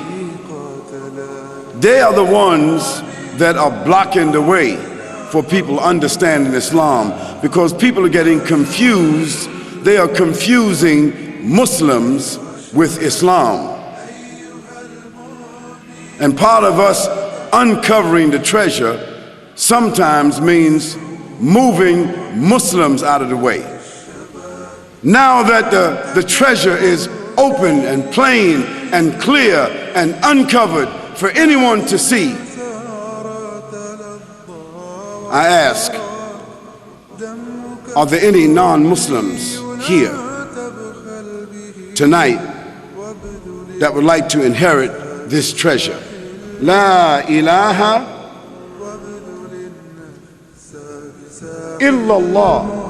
they are the ones that are blocking the way for people understanding Islam, because people are getting confused. They are confusing Muslims with Islam. And part of us uncovering the treasure sometimes means moving Muslims out of the way. Now that the treasure is open and plain and clear and uncovered for anyone to see, I ask, are there any non-Muslims here tonight that would like to inherit this treasure? La ilaha illallah.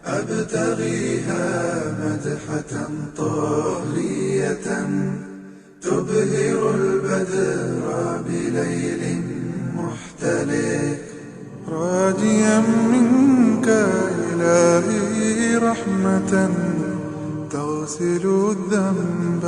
أبتغيها مدحة طاغية تبهر البدر بليل محتلك راجيا منك إلهي رحمة تغسل الذنب